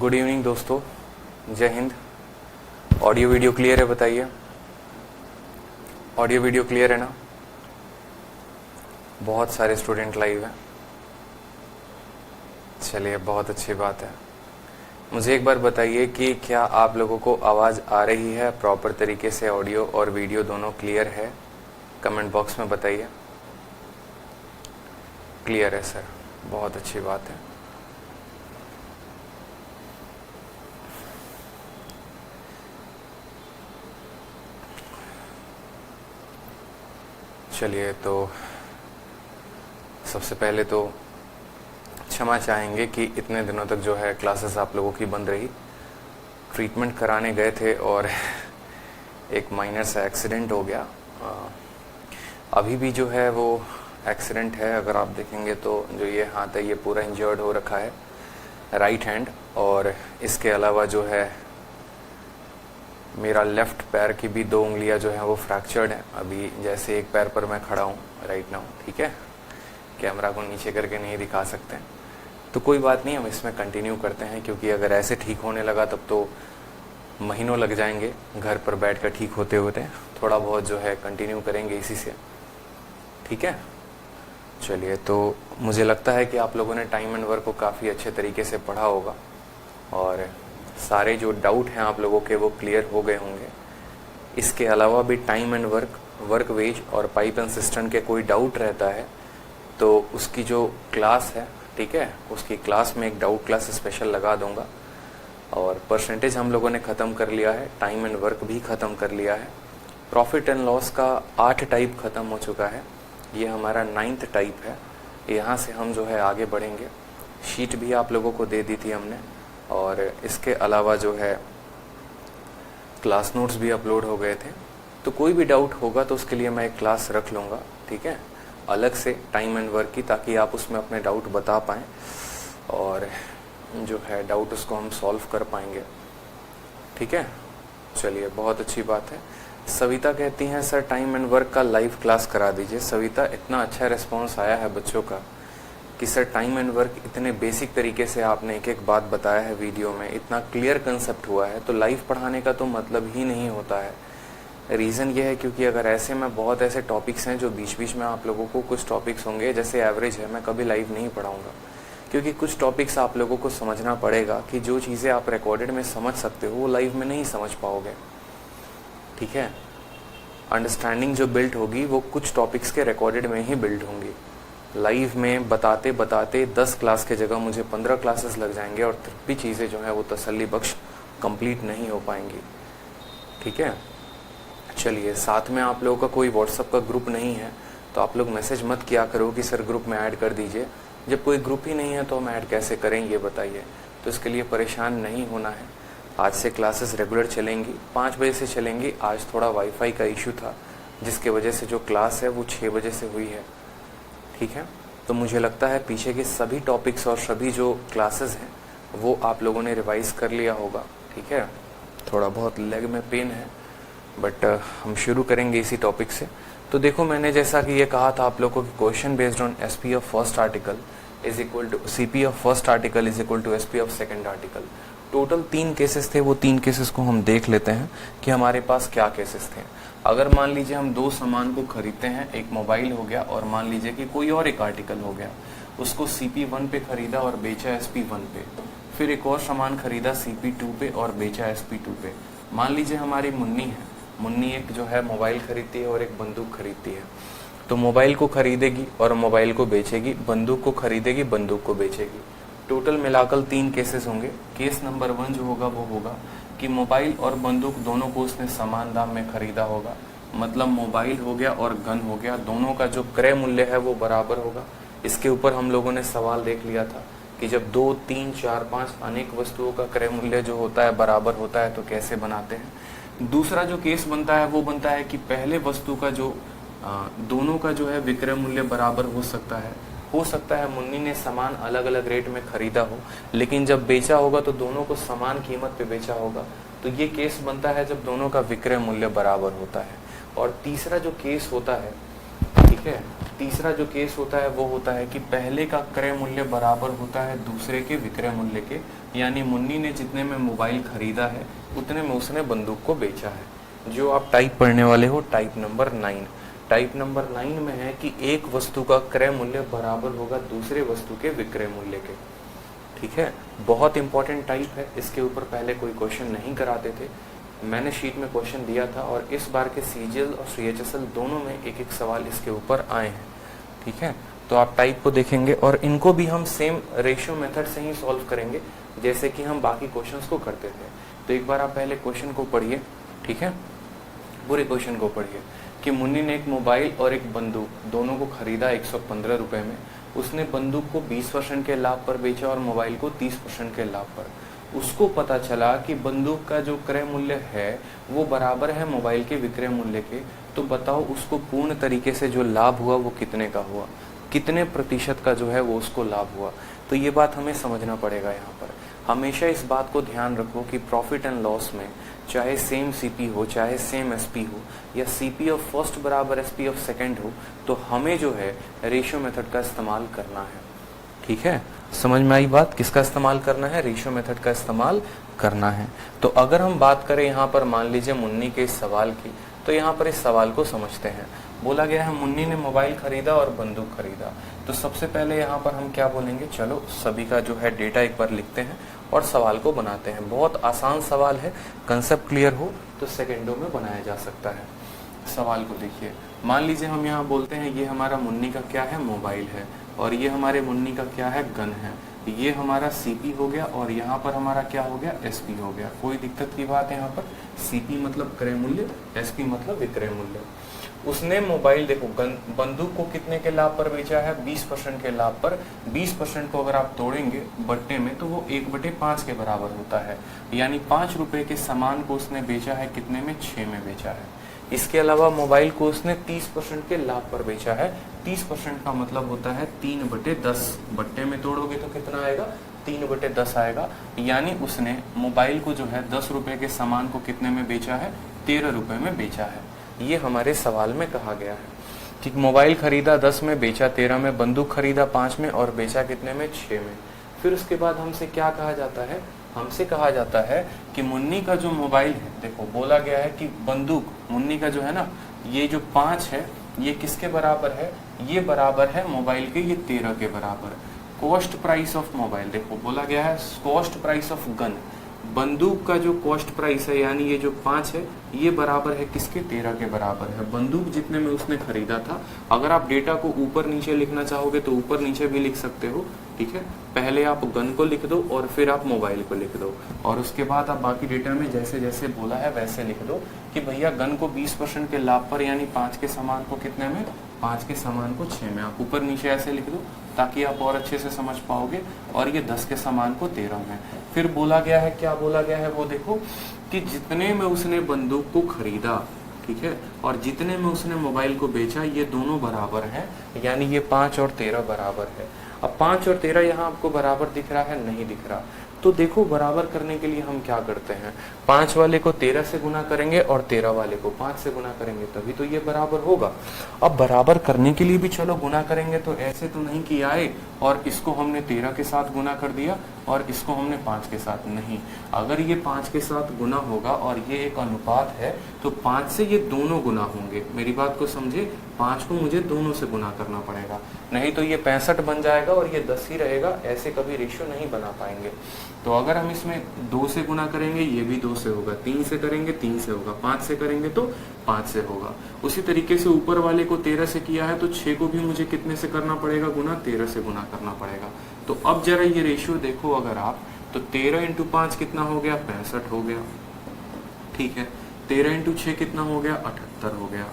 Good evening दोस्तों, जय Hind. Audio video clear है? बताइए, ऑडियो वीडियो क्लियर है ना? बहुत सारे स्टूडेंट लाइव हैं। चलिए, बहुत अच्छी बात है। मुझे एक बार बताइए कि क्या आप लोगों को आवाज़ आ रही है प्रॉपर तरीके से? ऑडियो और वीडियो दोनों क्लियर है? कमेंट बॉक्स में बताइए। क्लियर है सर, बहुत अच्छी बात है। चलिए, तो सबसे पहले तो क्षमा चाहेंगे कि इतने दिनों तक जो है क्लासेस आप लोगों की बंद रही। ट्रीटमेंट कराने गए थे और एक माइनर सा एक्सीडेंट हो गया। अभी भी जो है वो एक्सीडेंट है। अगर आप देखेंगे तो जो ये हाथ है ये पूरा इंजर्ड हो रखा है, राइट हैंड। और इसके अलावा जो है मेरा लेफ्ट पैर की भी 2 उंगलियां जो है वो फ्रैक्चर्ड है। अभी जैसे एक पैर पर मैं खड़ा हूँ राइट नाउ, ठीक है। कैमरा को नीचे करके नहीं दिखा सकते, तो कोई बात नहीं, हम इसमें कंटिन्यू करते हैं, क्योंकि अगर ऐसे ठीक होने लगा तब तो महीनों लग जाएंगे घर पर बैठकर ठीक होते होते। थोड़ा बहुत जो है कंटिन्यू करेंगे इसी से, ठीक है। चलिए, तो मुझे लगता है कि आप लोगों ने टाइम एंड वर्क को काफ़ी अच्छे तरीके से पढ़ा होगा और सारे जो डाउट हैं आप लोगों के वो क्लियर हो गए होंगे। इसके अलावा भी time and work, work wage और पाइप एंड सिस्टम के कोई डाउट रहता है तो उसकी जो क्लास है, ठीक है, उसकी क्लास में एक डाउट क्लास स्पेशल लगा दूंगा। और परसेंटेज हम लोगों ने ख़त्म कर लिया है, टाइम एंड वर्क भी ख़त्म कर लिया है। प्रॉफिट एंड लॉस का 8 टाइप ख़त्म हो चुका है, ये हमारा 9th टाइप है। यहाँ से हम जो है आगे बढ़ेंगे। शीट भी आप लोगों को दे दी थी हमने, और इसके अलावा जो है क्लास नोट्स भी अपलोड हो गए थे। तो कोई भी डाउट होगा तो उसके लिए मैं एक क्लास रख लूँगा, ठीक है, अलग से टाइम एंड वर्क की, ताकि आप उसमें अपने डाउट बता पाएँ और जो है डाउट उसको हम सॉल्व कर पाएंगे, ठीक है। चलिए, बहुत अच्छी बात है। सविता कहती हैं सर टाइम एंड वर्क का लाइव क्लास करा दीजिए। सविता, इतना अच्छा रिस्पॉन्स आया है बच्चों का कि सर टाइम एंड वर्क इतने बेसिक तरीके से आपने एक एक बात बताया है वीडियो में, इतना क्लियर कंसेप्ट हुआ है, तो लाइव पढ़ाने का तो मतलब ही नहीं होता है। रीज़न ये है क्योंकि अगर ऐसे में बहुत ऐसे टॉपिक्स हैं जो बीच बीच में आप लोगों को, कुछ टॉपिक्स होंगे जैसे एवरेज है, मैं कभी लाइव नहीं पढ़ाऊँगा, क्योंकि कुछ टॉपिक्स आप लोगों को समझना पड़ेगा कि जो चीज़ें आप रिकॉर्डेड में समझ सकते हो वो लाइव में नहीं समझ पाओगे, ठीक है। अंडरस्टैंडिंग जो बिल्ड होगी वो कुछ टॉपिक्स के रिकॉर्डेड में ही बिल्ड होंगी। लाइव में बताते बताते 10 क्लास के जगह मुझे 15 क्लासेस लग जाएंगे और फिर भी चीज़ें जो है वो तसल्ली बख्श कंप्लीट नहीं हो पाएंगी, ठीक है। चलिए, साथ में आप लोगों का कोई व्हाट्सएप का ग्रुप नहीं है तो आप लोग मैसेज मत किया करो कि सर ग्रुप में ऐड कर दीजिए। जब कोई ग्रुप ही नहीं है तो हम ऐड कैसे करें ये बताइए। तो इसके लिए परेशान नहीं होना है। आज से क्लासेस रेगुलर चलेंगी, 5 बजे से चलेंगी। आज थोड़ा वाईफाई का इशू था जिसके वजह से जो क्लास है वो 6 बजे से हुई है, ठीक है। तो मुझे लगता है पीछे के सभी टॉपिक्स और सभी जो क्लासेस हैं वो आप लोगों ने रिवाइज कर लिया होगा, ठीक है। थोड़ा बहुत लेग में पेन है बट हम शुरू करेंगे इसी टॉपिक से। तो देखो, मैंने जैसा कि ये कहा था आप लोगों को, question based on SP of first article is equal to CP of first article is equal to SP of second article. Total 3 cases थे, वो 3 केसेस को हम देख लेते हैं कि हमारे पास क्या केसेस थे। अगर मान लीजिए हम 2 सामान को खरीदते हैं, एक मोबाइल हो गया और मान लीजिए कि कोई और एक आर्टिकल हो गया, उसको CP1 पे खरीदा और बेचा SP1 पे, फिर एक और सामान खरीदा CP2 पे और बेचा SP2 पे। मान लीजिए हमारी मुन्नी है, मुन्नी एक जो है मोबाइल खरीदती है और एक बंदूक खरीदती है। तो मोबाइल को खरीदेगी और मोबाइल को बेचेगी, बंदूक को खरीदेगी, बंदूक को बेचेगी। टोटल मिलाकर 3 केसेस होंगे। केस नंबर 1 जो होगा वो होगा कि मोबाइल और बंदूक दोनों को उसने समान दाम में खरीदा होगा, मतलब मोबाइल हो गया और गन हो गया, दोनों का जो क्रय मूल्य है वो बराबर होगा। इसके ऊपर हम लोगों ने सवाल देख लिया था कि जब 2, 3, 4, 5 अनेक वस्तुओं का क्रय मूल्य जो होता है बराबर होता है तो कैसे बनाते हैं। दूसरा जो केस बनता है वो बनता है कि पहले वस्तु का जो दोनों का जो है विक्रय मूल्य बराबर हो सकता है मुन्नी ने सामान अलग अलग रेट में खरीदा हो, लेकिन जब बेचा होगा तो दोनों को समान कीमत पे बेचा होगा। तो ये केस बनता है जब दोनों का विक्रय मूल्य बराबर होता है। और तीसरा जो केस होता है, ठीक ठीक है। तीसरा जो केस होता है वो होता है कि पहले का क्रय मूल्य बराबर होता है दूसरे के विक्रय मूल्य के, यानी मुन्नी ने जितने में मोबाइल खरीदा है उतने में उसने बंदूक को बेचा है। जो आप टाइप पढ़ने वाले हो टाइप नंबर 9, टाइप नंबर 9 में है कि एक वस्तु का क्रय मूल्य बराबर होगा दूसरे वस्तु के विक्रय मूल्य के, ठीक है। बहुत इंपॉर्टेंट टाइप है, इसके ऊपर पहले कोई क्वेश्चन नहीं कराते थे, मैंने शीट में क्वेश्चन दिया था और इस बार के सीजीएल और सीएचएसएल दोनों में एक एक सवाल इसके ऊपर आए हैं, ठीक है। तो आप टाइप को देखेंगे और इनको भी हम सेम रेशियो मेथड से ही सॉल्व करेंगे जैसे कि हम बाकी क्वेश्चंस को करते थे। तो एक बार आप पहले क्वेश्चन को पढ़िए, ठीक है, पूरे क्वेश्चन को पढ़िए कि मुन्नी ने एक मोबाइल और एक बंदूक दोनों को खरीदा 115 रुपए में। उसने बंदूक को 20% के लाभ पर बेचा और मोबाइल को 30% के लाभ पर। उसको पता चला कि बंदूक का जो क्रय मूल्य है वो बराबर है मोबाइल के विक्रय मूल्य के। तो बताओ उसको पूर्ण तरीके से जो लाभ हुआ वो कितने का हुआ, कितने प्रतिशत का जो है वो उसको लाभ हुआ। तो ये बात हमें समझना पड़ेगा। यहाँ पर हमेशा इस बात को ध्यान रखो कि प्रॉफिट एंड लॉस में चाहे सेम सीपी हो चाहे सेम एसपी हो या सीपी ऑफ फर्स्ट बराबर एसपी ऑफ सेकंड हो, तो हमें जो है रेशियो मेथड का इस्तेमाल करना है, ठीक है। समझ में आई बात, किसका इस्तेमाल करना है, रेशियो मेथड का इस्तेमाल करना है। तो अगर हम बात करें यहाँ पर मान लीजिए मुन्नी के इस सवाल की, तो यहाँ पर इस सवाल को समझते हैं। बोला गया है मुन्नी ने मोबाइल खरीदा और बंदूक खरीदा। तो सबसे पहले यहाँ पर हम क्या बोलेंगे, चलो सभी का जो है डेटा एक बार लिखते हैं और सवाल को बनाते हैं। बहुत आसान सवाल है, कंसेप्ट क्लियर हो तो सेकेंडों में बनाया जा सकता है। सवाल को देखिए, मान लीजिए हम यहाँ बोलते हैं ये हमारा मुन्नी का क्या है, मोबाइल है, और ये हमारे मुन्नी का क्या है, गन है। ये हमारा सीपी हो गया और यहाँ पर हमारा क्या हो गया, एसपी हो गया। कोई दिक्कत की बात है यहाँ पर, सीपी मतलब क्रय मूल्य, एसपी मतलब विक्रय मूल्य। उसने मोबाइल देखो बंदूक को कितने के लाभ पर बेचा है, 20% के लाभ पर। 20% को अगर आप तोड़ेंगे बट्टे में तो वो 1/5 के बराबर होता है, यानी 5 रुपए के सामान को उसने बेचा है कितने में, 6 में बेचा है। इसके अलावा मोबाइल को उसने 30% के लाभ पर बेचा है। 30% का मतलब होता है 3/10, बट्टे में तोड़ोगे तो कितना आएगा, 3/10 आएगा। यानी उसने मोबाइल को जो है 10 रुपए के सामान को कितने में बेचा है, 13 रुपए में बेचा है। ये हमारे सवाल में कहा गया है कि मोबाइल खरीदा 10 में, बेचा 13 में, बंदूक खरीदा 5 में और बेचा कितने में, 6 में। फिर उसके बाद हमसे क्या कहा जाता है, हमसे कहा जाता है कि मुन्नी का जो मोबाइल है, देखो बोला गया है कि बंदूक मुन्नी का जो है ना, ये जो 5 है ये किसके बराबर है, ये बराबर है मोबाइल के, ये 13 के बराबर। कॉस्ट प्राइस ऑफ मोबाइल, देखो बोला गया है कॉस्ट प्राइस ऑफ गन, बंदूक का जो कॉस्ट प्राइस है यानी ये जो 5 है ये बराबर है किसके, 13 के बराबर है। बंदूक जितने में उसने खरीदा था। अगर आप डेटा को ऊपर नीचे लिखना चाहोगे तो ऊपर नीचे भी लिख सकते हो, ठीक है। पहले आप गन को लिख दो और फिर आप मोबाइल को लिख दो और उसके बाद आप बाकी डेटा में जैसे जैसे बोला है वैसे लिख दो कि भैया गन को 20% के लाभ पर यानी 5 के सामान को कितने में, 5 के सामान को 6 में। आप ऊपर नीचे ऐसे लिख दो ताकि आप और अच्छे से समझ पाओगे। और ये 10 के सामान को 13 में। फिर बोला गया है, क्या बोला गया है वो देखो कि जितने में उसने बंदूक को खरीदा, ठीक है, और जितने में उसने मोबाइल को बेचा, ये दोनों बराबर हैं, यानी ये 5 और 13 बराबर है। अब 5 और 13 यहाँ आपको बराबर दिख रहा है, नहीं दिख रहा। तो देखो बराबर करने के लिए हम क्या करते हैं, 5 वाले को 13 से गुना करेंगे और 13 वाले को 5 से गुना करेंगे, तभी तो ये बराबर होगा। अब बराबर करने के लिए भी चलो गुना करेंगे, तो ऐसे तो नहीं कि आए और इसको हमने 13 के साथ गुना कर दिया और इसको हमने 5 के साथ, नहीं। अगर ये 5 के साथ गुना होगा और ये एक अनुपात है तो 5 से ये दोनों गुना होंगे। मेरी बात को समझे, 5 को मुझे दोनों से गुना करना पड़ेगा, नहीं तो ये 65 बन जाएगा और ये 10 ही रहेगा। ऐसे कभी रेशियो नहीं बना पाएंगे। तो अगर हम इसमें 2 से गुना करेंगे, ये भी 2 से होगा, 3 से करेंगे 3 से होगा, 5 से करेंगे तो 5 से होगा। उसी तरीके से ऊपर वाले को 13 से किया है तो 6 को भी मुझे कितने से करना पड़ेगा गुना, 13 से गुना करना पड़ेगा। तो अब जरा ये रेशियो देखो अगर आप, तो 13 × 5 कितना हो गया, 65 हो गया, ठीक है। 13 × 6 कितना हो गया, 78 हो गया।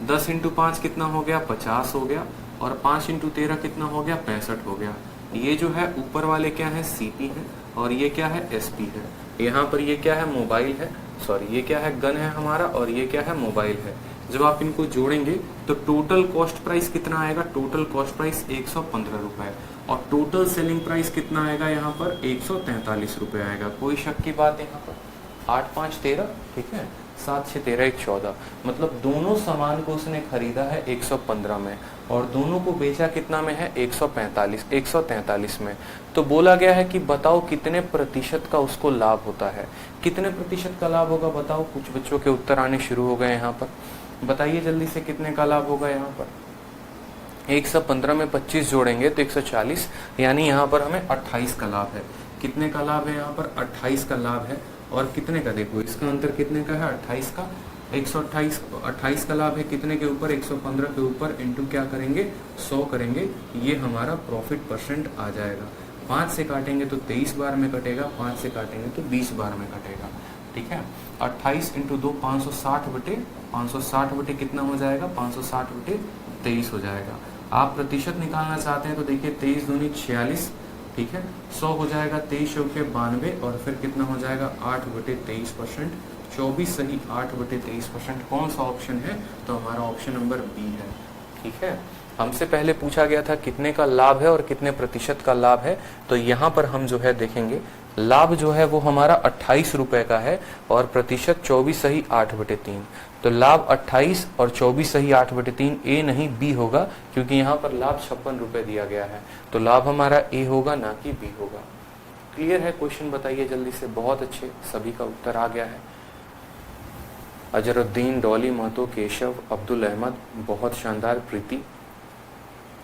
10 × 5 कितना हो गया, 50 हो गया। और 5 × 13 कितना हो गया, 65 हो गया। ये जो है ऊपर वाले क्या है, सीपी है, और ये क्या है, एसपी है। यहाँ पर ये क्या है, मोबाइल है, सॉरी ये क्या है, गन है हमारा, और ये क्या है, मोबाइल है। जब आप इनको जोड़ेंगे तो टोटल कॉस्ट प्राइस कितना आएगा, टोटल कॉस्ट प्राइस 115 रुपए, और टोटल सेलिंग प्राइस कितना आएगा यहाँ पर, 143 रुपए आएगा। कोई शक की बात यहाँ पर, 8 5 13, ठीक है। 7 6 13 1 14, मतलब दोनों सामान को उसने खरीदा है 115 में और दोनों को बेचा कितना में है 143 में। तो बोला गया है कि बताओ कितने प्रतिशत का उसको लाभ होता है। कितने प्रतिशत का लाभ होगा बताओ। कुछ बच्चों के उत्तर आने शुरू हो गए यहाँ पर, बताइए जल्दी से कितने का लाभ होगा यहाँ पर। 115 में 25 जोड़ेंगे तो 140, यानी यहाँ पर हमें 28 का लाभ है। कितने का लाभ है यहाँ पर 28 का लाभ है। और कितने का देखो इसका अंतर कितने का है 28 का, 128 का लाभ है कितने के ऊपर 115 के ऊपर, इंटू क्या करेंगे 100 करेंगे, ये हमारा प्रॉफिट परसेंट आ जाएगा। 5 से काटेंगे तो 23 बार में कटेगा, 5 से काटेंगे तो 20 बार में कटेगा। ठीक है, 28 इंटू 2 560 बटे कितना हो जाएगा 560 बटे 23 हो जाएगा। आप प्रतिशत निकालना चाहते हैं तो देखिए 23 दूनी 46, ठीक है, 100 हो जाएगा 23 चौके 92 और फिर कितना हो जाएगा 8 बटे 23%। 24 सही 8 बटे 23%। कौन सा ऑप्शन है, तो हमारा ऑप्शन नंबर बी है। ठीक है, हमसे पहले पूछा गया था कितने का लाभ है और कितने प्रतिशत का लाभ है, तो यहाँ पर हम जो है देखेंगे लाभ जो है वो हमारा 28 रुपए का है और प्रतिशत 24 सही 8 बटे 3। तो लाभ 28 और 24 सही 8 बटे 3, ए नहीं बी होगा, क्योंकि यहाँ पर लाभ 56 रुपए दिया गया है। तो लाभ हमारा ए होगा ना कि बी होगा। क्लियर है, क्वेश्चन बताइए जल्दी से। बहुत अच्छे, सभी का उत्तर आ गया है। अजरुद्दीन, डॉली महतो, केशव, अब्दुल अहमद, बहुत शानदार। प्रीति,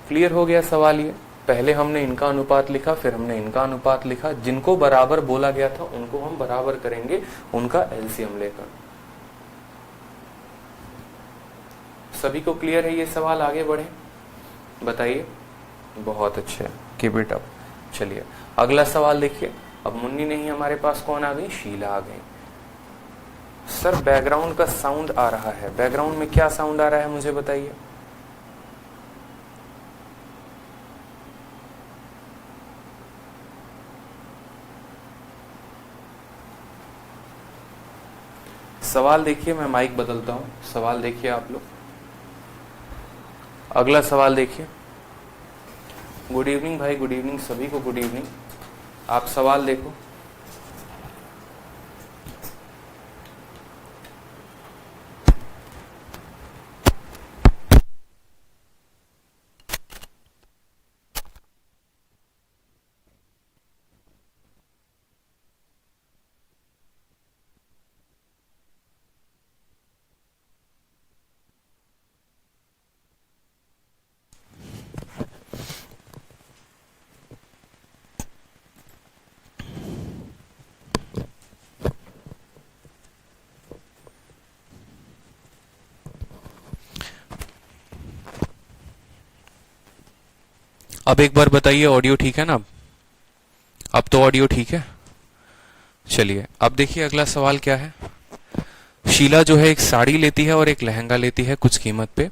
क्लियर हो गया सवाल। ये पहले हमने इनका अनुपात लिखा, फिर हमने इनका अनुपात लिखा। जिनको बराबर बोला गया था उनको हम बराबर करेंगे उनका एलसीएम लेकर। सभी को क्लियर है ये सवाल, आगे बढ़े बताइए। बहुत अच्छे, कीप इट अप। चलिए अगला सवाल देखिए। अब मुन्नी नहीं, हमारे पास कौन आ गई, शीला आ गई। सर बैकग्राउंड का साउंड आ रहा है, बैकग्राउंड में क्या साउंड आ रहा है मुझे बताइए। सवाल देखिए, मैं माइक बदलता हूं। सवाल देखिए आप लोग। अगला सवाल देखिए। गुड इवनिंग भाई, गुड इवनिंग सभी को, गुड इवनिंग। आप सवाल देखो। अब एक बार बताइए, ऑडियो ठीक है ना। अब तो ऑडियो ठीक है। चलिए अब देखिए अगला सवाल क्या है। शीला जो है एक साड़ी लेती है और एक लहंगा लेती है कुछ कीमत पे।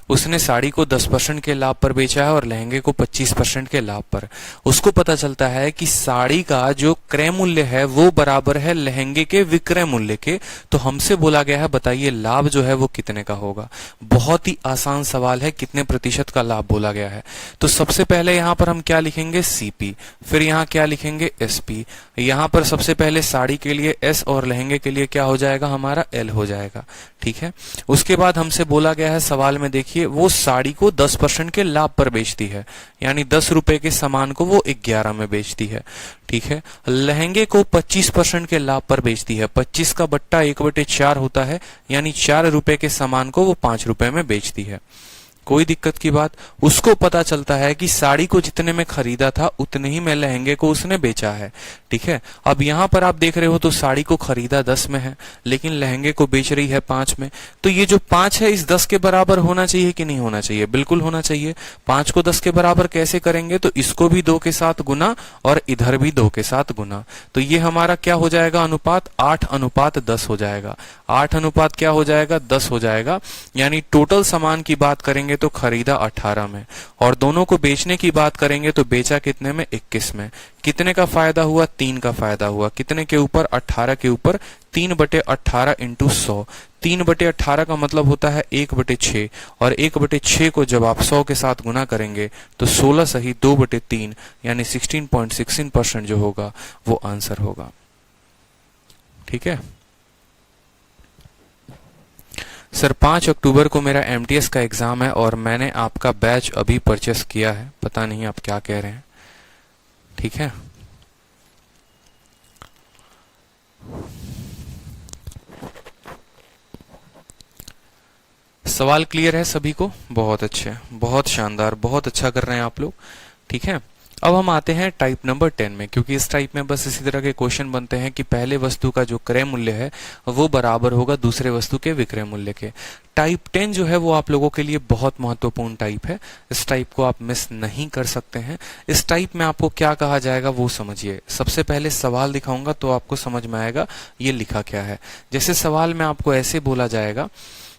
उसने साड़ी को 10% के लाभ पर बेचा है और लहंगे को 25% के लाभ पर। उसको पता चलता है कि साड़ी का जो क्रय मूल्य है वो बराबर है लहंगे के विक्रय मूल्य के। तो हमसे बोला गया है बताइए लाभ जो है वो कितने का होगा। बहुत ही आसान सवाल है, कितने प्रतिशत का लाभ बोला गया है। तो सबसे पहले यहाँ पर हम क्या लिखेंगे, सीपी, फिर यहाँ क्या लिखेंगे, एसपी। यहाँ पर सबसे पहले साड़ी के लिए एस और लहंगे के लिए क्या हो जाएगा हमारा एल हो जाएगा। ठीक है, उसके बाद हमसे बोला गया है सवाल में, देखिए वो साड़ी को 10% के लाभ पर बेचती है, यानी 10 रुपए के सामान को वो 11 में बेचती है। ठीक है, लहंगे को 25% के लाभ पर बेचती है। 25 का बट्टा 1/4 होता है, यानी 4 रुपए के सामान को वो 5 रुपए में बेचती है। कोई दिक्कत की बात। उसको पता चलता है कि साड़ी को जितने में खरीदा था उतने ही में लहंगे को उसने बेचा है। ठीक है, अब यहाँ पर आप देख रहे हो तो साड़ी को खरीदा 10 में है लेकिन लहंगे को बेच रही है 5 में। तो ये जो 5 है इस 10 के बराबर होना चाहिए कि नहीं होना चाहिए, बिल्कुल होना चाहिए। 5 को 10 के बराबर कैसे करेंगे, तो इसको भी 2 के साथ गुना और इधर भी 2 के साथ गुना। तो ये हमारा क्या हो जाएगा अनुपात, 8:10 हो जाएगा। 8 क्या हो जाएगा, 10 हो जाएगा। यानी टोटल सामान की बात करेंगे तो खरीदा 18 में और दोनों को बेचने की बात करेंगे तो बेचा कितने में, 21 में। कितने का फायदा हुआ, 3 का फायदा हुआ। कितने के ऊपर, 18 के ऊपर। 3/18 इंटू 100। 3/18 का मतलब होता है 1/6 और 1/6 को जब आप 100 के साथ गुना करेंगे तो 16 सही 2/3 यानी 16.16% जो होगा वो आंसर होगा। ठीक है, सर 5 अक्टूबर को मेरा एमटीएस का एग्ज़ाम है और मैंने आपका बैच अभी परचेस किया है। पता नहीं आप क्या कह रहे हैं। ठीक है, सवाल क्लियर है सभी को? बहुत अच्छे, बहुत शानदार, बहुत अच्छा कर रहे हैं आप लोग। ठीक है, अब हम आते हैं टाइप नंबर 10 में, क्योंकि इस टाइप में बस इसी तरह के क्वेश्चन बनते हैं कि पहले वस्तु का जो क्रय मूल्य है वो बराबर होगा दूसरे वस्तु के विक्रय मूल्य के। टाइप 10 जो है वो आप लोगों के लिए बहुत महत्वपूर्ण टाइप है। इस टाइप को आप मिस नहीं कर सकते हैं। इस टाइप में आपको क्या कहा जाएगा वो समझिए। सबसे पहले सवाल दिखाऊंगा तो आपको समझ में आएगा ये लिखा क्या है। जैसे सवाल में आपको ऐसे बोला जाएगा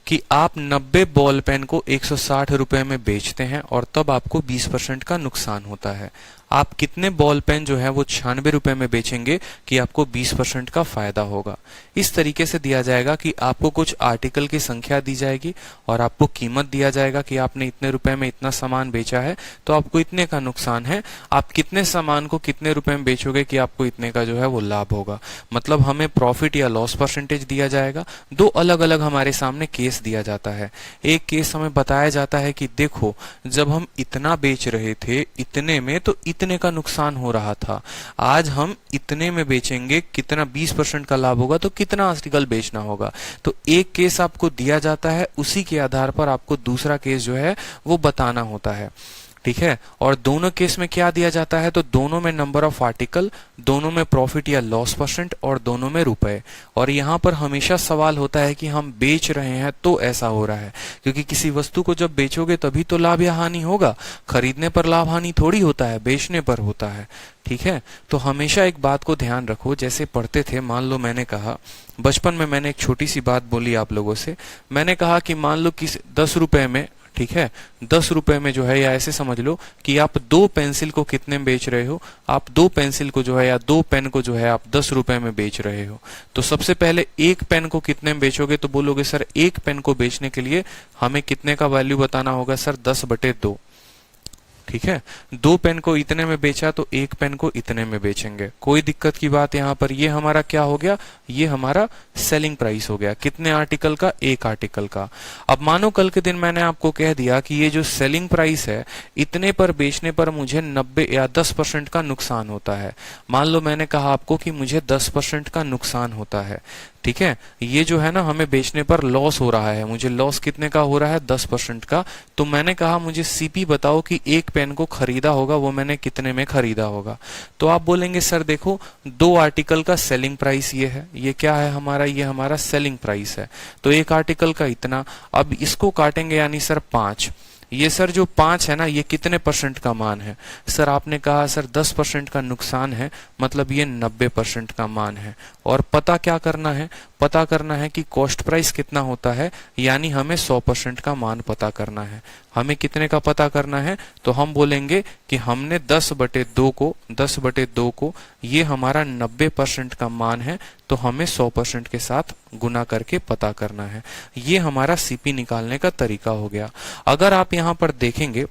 कि आप 90 बॉल पेन को 160 रुपए में बेचते हैं और तब आपको 20% का नुकसान होता है। आप कितने बॉल पेन जो है वो 96 रुपए में बेचेंगे कि आपको 20% का फायदा होगा। इस तरीके से दिया जाएगा कि आपको कुछ आर्टिकल की संख्या दी जाएगी और आपको कीमत दिया जाएगा कि आपने इतने रुपए में इतना सामान बेचा है तो आपको इतने का नुकसान है। आप कितने सामान को कितने रुपए में बेचोगे कि आपको इतने का जो है वो लाभ होगा। मतलब हमें प्रॉफिट या लॉस परसेंटेज दिया जाएगा। दो अलग अलग हमारे सामने केस दिया जाता है। एक केस हमें बताया जाता है कि देखो जब हम इतना बेच रहे थे इतने में तो इतने का नुकसान हो रहा था, आज हम इतने में बेचेंगे कितना 20% का लाभ होगा तो कितना आर्टिकल बेचना होगा। तो एक केस आपको दिया जाता है, उसी के आधार पर आपको दूसरा केस जो है वो बताना होता है। ठीक है, और दोनों केस में क्या दिया जाता है तो दोनों में नंबर ऑफ आर्टिकल, दोनों में प्रॉफिट या लॉस परसेंट और दोनों में रुपए। और यहाँ पर हमेशा सवाल होता है कि हम बेच रहे हैं तो ऐसा हो रहा है, क्योंकि किसी वस्तु को जब बेचोगे तभी तो लाभ या हानि होगा। खरीदने पर लाभ हानि थोड़ी होता है, बेचने पर होता है। ठीक है, तो हमेशा एक बात को ध्यान रखो। जैसे पढ़ते थे, मान लो मैंने कहा बचपन में, मैंने एक छोटी सी बात बोली आप लोगों से। मैंने कहा कि मान लो कि 10 रुपए में, ठीक है, 10 रुपए में जो है, या ऐसे समझ लो कि आप 2 पेंसिल को कितने में बेच रहे हो। आप 2 पेंसिल को जो है या 2 पेन को जो है आप 10 रुपए में बेच रहे हो। तो सबसे पहले एक पेन को कितने में बेचोगे तो बोलोगे सर एक पेन को बेचने के लिए हमें कितने का वैल्यू बताना होगा सर 10/2। ठीक है, 2 पेन को इतने में बेचा तो एक पेन को इतने में बेचेंगे। कोई दिक्कत की बात यहाँ पर? ये हमारा क्या हो गया? ये हमारा सेलिंग प्राइस हो गया। कितने आर्टिकल का? एक आर्टिकल का। अब मानो कल के दिन मैंने आपको कह दिया कि ये जो सेलिंग प्राइस है इतने पर बेचने पर मुझे 90 या 10% का नुकसान होता है। मान लो मैंने कहा आपको कि मुझे 10% का नुकसान होता है। ठीक है, ये जो है ना हमें बेचने पर लॉस हो रहा है। मुझे लॉस कितने का हो रहा है? 10% का। तो मैंने कहा मुझे सीपी बताओ कि एक पेन को खरीदा होगा वो मैंने कितने में खरीदा होगा। तो आप बोलेंगे सर देखो 2 आर्टिकल का सेलिंग प्राइस ये है। ये क्या है हमारा? ये हमारा सेलिंग प्राइस है। तो एक आर्टिकल का इतना। अब इसको काटेंगे यानी सर 5। ये सर जो 5 है ना ये कितने परसेंट का मान है? सर आपने कहा सर 10% का नुकसान है, मतलब ये 90% का मान है। और पता क्या करना है? पता करना है कि कॉस्ट प्राइस कितना होता है, यानी हमें 100% का मान पता करना है। हमें कितने का पता करना है? तो हम बोलेंगे कि हमने 10/2 को ये हमारा 90% का मान है, तो हमें 100% के साथ गुना करके पता करना है। ये हमारा सीपी निकालने का तरीका हो गया। अगर आप यहाँ पर देखेंगे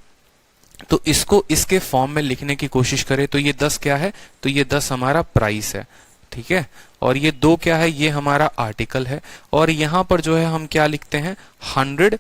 तो इसको इसके फॉर्म में लिखने की कोशिश करें तो ये 10 क्या है? तो ये 10 हमारा प्राइस है। ठीक है, और ये 2 क्या है? ये हमारा आर्टिकल है। और यहाँ पर जो है हम क्या लिखते हैं? 100।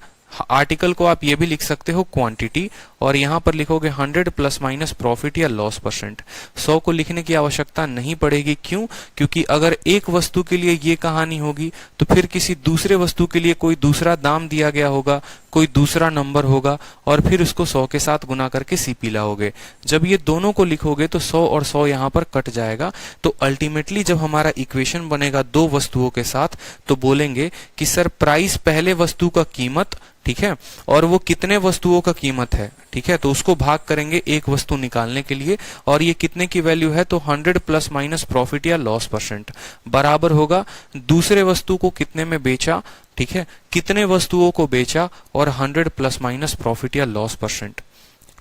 आर्टिकल को आप ये भी लिख सकते हो क्वांटिटी, और यहाँ पर लिखोगे 100 प्लस माइनस प्रॉफिट या लॉस परसेंट। 100 को लिखने की आवश्यकता नहीं पड़ेगी। क्यों? क्योंकि अगर एक वस्तु के लिए ये कहानी होगी तो फिर किसी दूसरे वस्तु के लिए कोई दूसरा दाम दिया गया होगा, कोई दूसरा नंबर होगा, और फिर उसको 100 के साथ गुना करके सीपी लाओगे। जब ये दोनों को लिखोगे तो 100 और 100 यहाँ पर कट जाएगा। तो अल्टीमेटली जब हमारा इक्वेशन बनेगा 2 वस्तुओं के साथ तो बोलेंगे कि सर प्राइस पहले वस्तु का कीमत, ठीक है, और वो कितने वस्तुओं का कीमत है। ठीक है, तो उसको भाग करेंगे एक वस्तु निकालने के लिए, और ये कितने की वैल्यू है? तो 100 प्लस माइनस प्रॉफिट या लॉस परसेंट बराबर होगा दूसरे वस्तु को कितने में बेचा। ठीक है, कितने वस्तुओं को बेचा और 100 प्लस माइनस प्रॉफिट या लॉस परसेंट।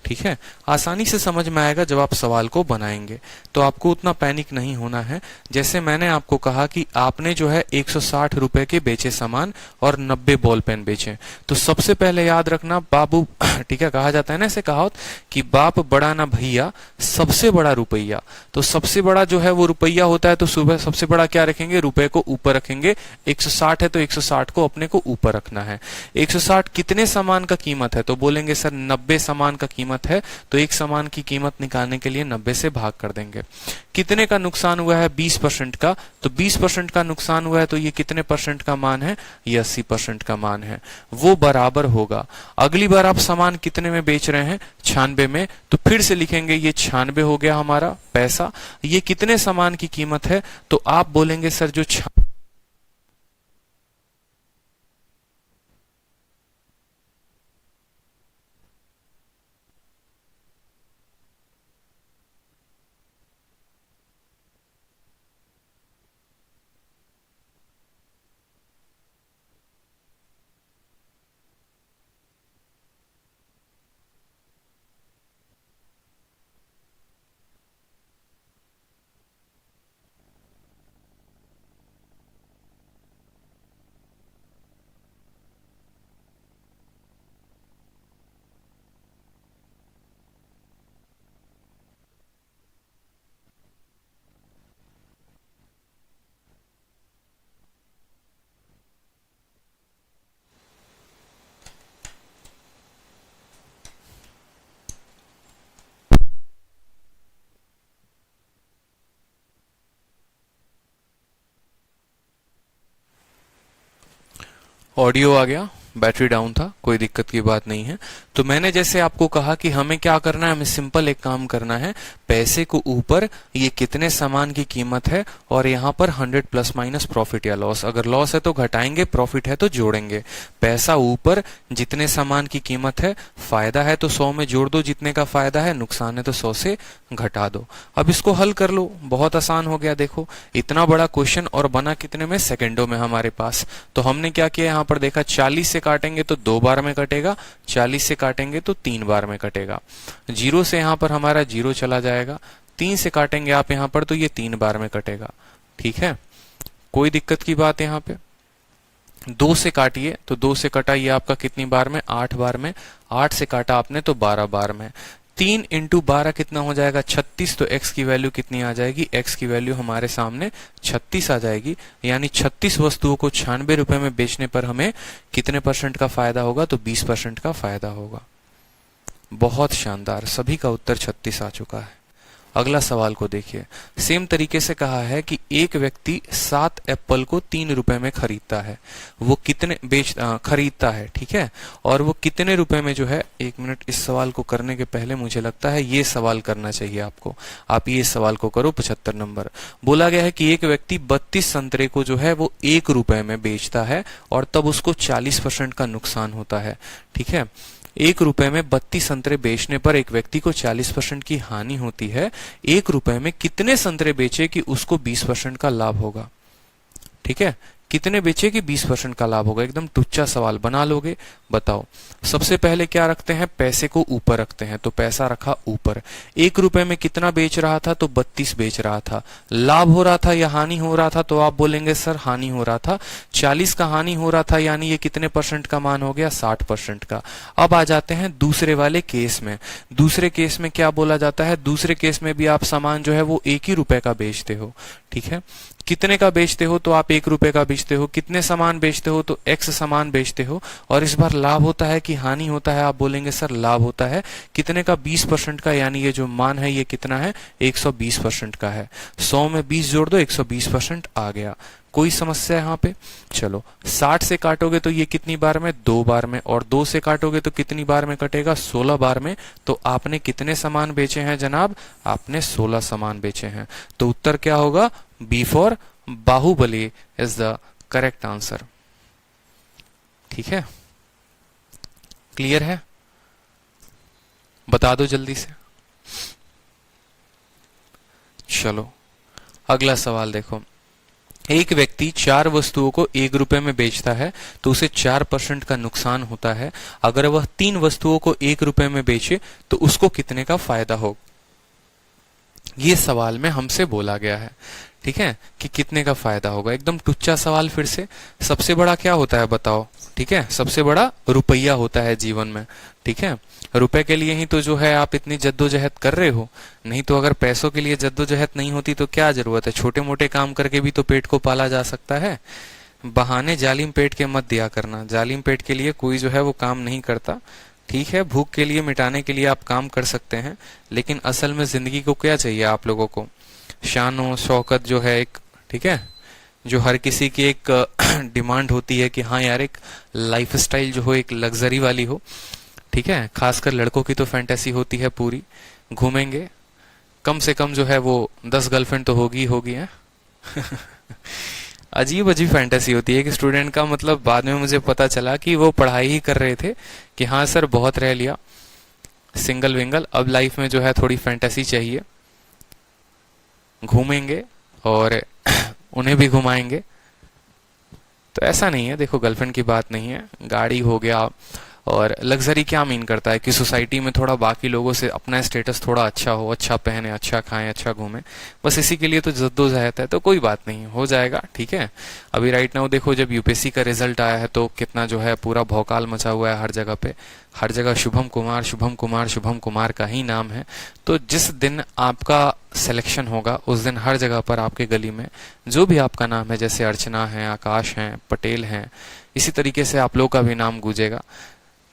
ठीक है, आसानी से समझ में आएगा जब आप सवाल को बनाएंगे, तो आपको उतना पैनिक नहीं होना है। जैसे मैंने आपको कहा कि आपने जो है 160 रुपए के बेचे सामान और 90 बॉल पेन बेचे, तो सबसे पहले याद रखना बाबू ठीक है, कहा जाता है ना ऐसे कहावत कि बाप बड़ा ना भैया सबसे बड़ा रुपया, तो सबसे बड़ा जो है वो रुपया होता है, तो सुबह सबसे बड़ा क्या रखेंगे, रुपए को ऊपर रखेंगे। 160 है तो 160 को अपने को ऊपर रखना है। 160 कितने सामान का कीमत है, तो बोलेंगे सर 90 सामान का कीमत है, तो एक सामान की कीमत निकालने के लिए 90 से भाग कर देंगे। कितने का नुकसान हुआ है, 20% का, तो 20% का नुकसान हुआ है, तो ये कितने परसेंट का मान है, ये 80% का मान है, वो बराबर होगा। अगली बार आप सामान कितने में बेच रहे हैं, 96 में, तो फिर से लिखेंगे ये 96 हो गया हमारा पैसा। ये कितने सामान की कीमत है, तो आप बोलेंगे सर जो ऑडियो आ गया, बैटरी डाउन था, कोई दिक्कत की बात नहीं है। तो मैंने जैसे आपको कहा कि हमें क्या करना है, हमें सिंपल एक काम करना है, पैसे को ऊपर ये कितने सामान की कीमत है और यहाँ पर 100 प्लस माइनस प्रॉफिट या लॉस, अगर लॉस है तो घटाएंगे, प्रॉफिट है तो जोड़ेंगे। पैसा ऊपर जितने सामान की कीमत है, फायदा है तो 100 में जोड़ दो जितने का फायदा है, नुकसान है तो 100 से घटा दो। अब इसको हल कर लो, बहुत आसान हो गया। देखो इतना बड़ा क्वेश्चन और बना कितने में, सेकंडों में हमारे पास। तो हमने क्या किया, यहाँ पर देखा 40 से काटेंगे तो 2 बार में कटेगा, 40 से काटेंगे तो 3 बार में कटेगा। 0 से यहाँ पर हमारा 0 चला जाएगा, 3 से काटेंगे आप यहाँ पर तो ये 3 बार में कटेगा। ठीक है, कोई दिक्कत की बात यहाँ पे। 2 से काटिए तो 2 से कटा ये आपका कितनी बार में, 8 बार में। 8 से काटा आपने तो 12 बार में। 3 इंटू 12 कितना हो जाएगा, 36। तो x की वैल्यू कितनी आ जाएगी, x की वैल्यू हमारे सामने 36 आ जाएगी। यानी 36 वस्तुओं को 96 रुपए में बेचने पर हमें कितने परसेंट का फायदा होगा, तो 20% का फायदा होगा। बहुत शानदार, सभी का उत्तर 36 आ चुका है। अगला सवाल को देखिए, सेम तरीके से कहा है कि एक व्यक्ति 7 एप्पल को 3 रुपए में खरीदता है, वो कितने खरीदता है, ठीक है, और वो कितने रुपए में जो है, एक मिनट, इस सवाल को करने के पहले मुझे लगता है ये सवाल करना चाहिए आपको। आप ये सवाल को करो, 75 नंबर। बोला गया है कि एक व्यक्ति 32 संतरे को जो है वो 1 रुपए में बेचता है और तब उसको 40% का नुकसान होता है। ठीक है, 1 रुपए में 32 संतरे बेचने पर एक व्यक्ति को 40% की हानि होती है। 1 रुपए में कितने संतरे बेचे कि उसको 20% का लाभ होगा। ठीक है, कितने बेचे कि 20% का लाभ होगा। एकदम टुच्चा सवाल बना लोगे, बताओ। सबसे पहले क्या रखते हैं, पैसे को ऊपर रखते हैं, तो पैसा रखा ऊपर। 1 रुपए में कितना बेच रहा था, तो 32 बेच रहा था। लाभ हो रहा था या हानि हो रहा था, तो आप बोलेंगे सर हानि हो रहा था। 40 का हानि हो रहा था, यानी ये कितने परसेंट का मान हो गया, 60% का। अब आ जाते हैं दूसरे वाले केस में। दूसरे केस में क्या बोला जाता है, दूसरे केस में भी आप सामान जो है वो 1 ही रुपए का बेचते हो। ठीक है, कितने का बेचते हो, तो आप 1 रुपए का बेचते हो। कितने सामान बेचते हो, तो x सामान बेचते हो। और इस बार लाभ होता है कि हानि होता है, आप बोलेंगे सर लाभ होता है। कितने का, 20% का, यानी ये जो मान है ये कितना है, 120% का है। 100 में 20 जोड़ दो, 120% आ गया। कोई समस्या यहाँ पे। चलो, 60 से काटोगे तो ये कितनी बार में, 2 बार में। और 2 से काटोगे तो कितनी बार में कटेगा, 16 बार में। तो आपने कितने सामान बेचे हैं जनाब, आपने 16 सामान बेचे हैं। तो उत्तर क्या होगा, B for Baahubali is the correct answer. ठीक है, क्लियर है, बता दो जल्दी से। चलो अगला सवाल देखो, एक व्यक्ति 4 वस्तुओं को 1 रुपए में बेचता है तो उसे 4% का नुकसान होता है। अगर वह 3 वस्तुओं को 1 रुपए में बेचे तो उसको कितने का फायदा हो। ये सवाल में हमसे बोला गया है, ठीक है, कि कितने का फायदा होगा। एकदम टुच्चा सवाल। फिर से, सबसे बड़ा क्या होता है बताओ, ठीक है, सबसे बड़ा रुपया होता है जीवन में, ठीक है। रुपए के लिए ही तो जो है आप इतनी जद्दोजहद कर रहे हो, नहीं तो अगर पैसों के लिए जद्दोजहद नहीं होती तो क्या जरूरत है। छोटे मोटे काम करके भी तो पेट को पाला जा सकता है। बहाने जालिम पेट के मत दिया करना। जालिम पेट के लिए कोई जो है वो काम नहीं करता, ठीक है। भूख के लिए, मिटाने के लिए आप काम कर सकते हैं, लेकिन असल में जिंदगी को क्या चाहिए आप लोगों को, शान और शौकत जो है एक, ठीक है, जो हर किसी की एक डिमांड होती है कि हाँ यार एक लाइफस्टाइल जो हो एक लग्जरी वाली हो, ठीक है। खासकर लड़कों की तो फैंटेसी होती है पूरी, घूमेंगे, कम से कम जो है वो 10 गर्लफ्रेंड तो होगी है। अजीब अजीब फैंटेसी होती है कि स्टूडेंट का, मतलब बाद में मुझे पता चला कि वो पढ़ाई ही कर रहे थे कि हाँ सर बहुत रह लिया सिंगल विंगल, अब लाइफ में जो है थोड़ी फैंटेसी चाहिए, घूमेंगे और उन्हें भी घुमाएंगे। तो ऐसा नहीं है, देखो गर्लफ्रेंड की बात नहीं है, गाड़ी हो गया। और लग्जरी क्या मीन करता है कि सोसाइटी में थोड़ा बाकी लोगों से अपना स्टेटस थोड़ा अच्छा हो, अच्छा पहने, अच्छा खाएं, अच्छा घूमें, बस इसी के लिए तो जद्दोजहद है। तो कोई बात नहीं, हो जाएगा, ठीक है। अभी राइट नाउ देखो, जब यूपीएससी का रिजल्ट आया है तो कितना जो है पूरा भौकाल मचा हुआ है हर जगह पे, हर जगह शुभम कुमार शुभम कुमार शुभम कुमार का ही नाम है। तो जिस दिन आपका सिलेक्शन होगा उस दिन हर जगह पर आपके गली में जो भी आपका नाम है, जैसे अर्चना है, आकाश है, पटेल है, इसी तरीके से आप लोग का भी नाम गूंजेगा,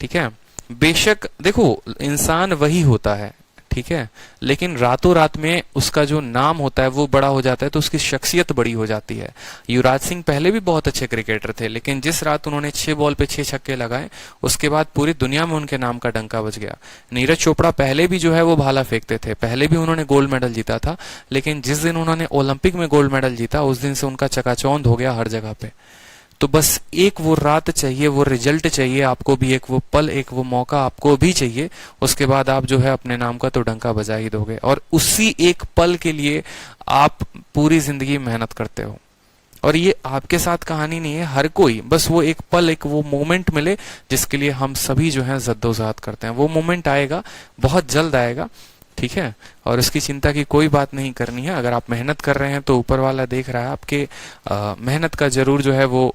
ठीक है। बेशक देखो इंसान वही होता है, ठीक है, लेकिन रातों रात में उसका जो नाम होता है वो बड़ा हो जाता है तो उसकी शख्सियत बड़ी हो जाती है। युवराज सिंह पहले भी बहुत अच्छे क्रिकेटर थे, लेकिन जिस रात उन्होंने 6 बॉल पे 6 छक्के लगाए उसके बाद पूरी दुनिया में उनके नाम का डंका बज गया। नीरज चोपड़ा पहले भी जो है वो भाला फेंकते थे, पहले भी उन्होंने गोल्ड मेडल जीता था, लेकिन जिस दिन उन्होंने ओलंपिक में गोल्ड मेडल जीता उस दिन से उनका चकाचौंध हो गया हर जगह पे। तो बस एक वो रात चाहिए, वो रिजल्ट चाहिए आपको भी, एक वो पल, एक वो मौका आपको भी चाहिए, उसके बाद आप जो है अपने नाम का तो डंका बजा ही दोगे। और उसी एक पल के लिए आप पूरी जिंदगी मेहनत करते हो। और ये आपके साथ कहानी नहीं है, हर कोई बस वो एक पल, एक वो मोमेंट मिले जिसके लिए हम सभी जो है जद्दोजहद करते हैं। वो मोमेंट आएगा, बहुत जल्द आएगा, ठीक है। और उसकी चिंता की कोई बात नहीं करनी है। अगर आप मेहनत कर रहे हैं तो ऊपर वाला देख रहा है, आपके मेहनत का जरूर जो है वो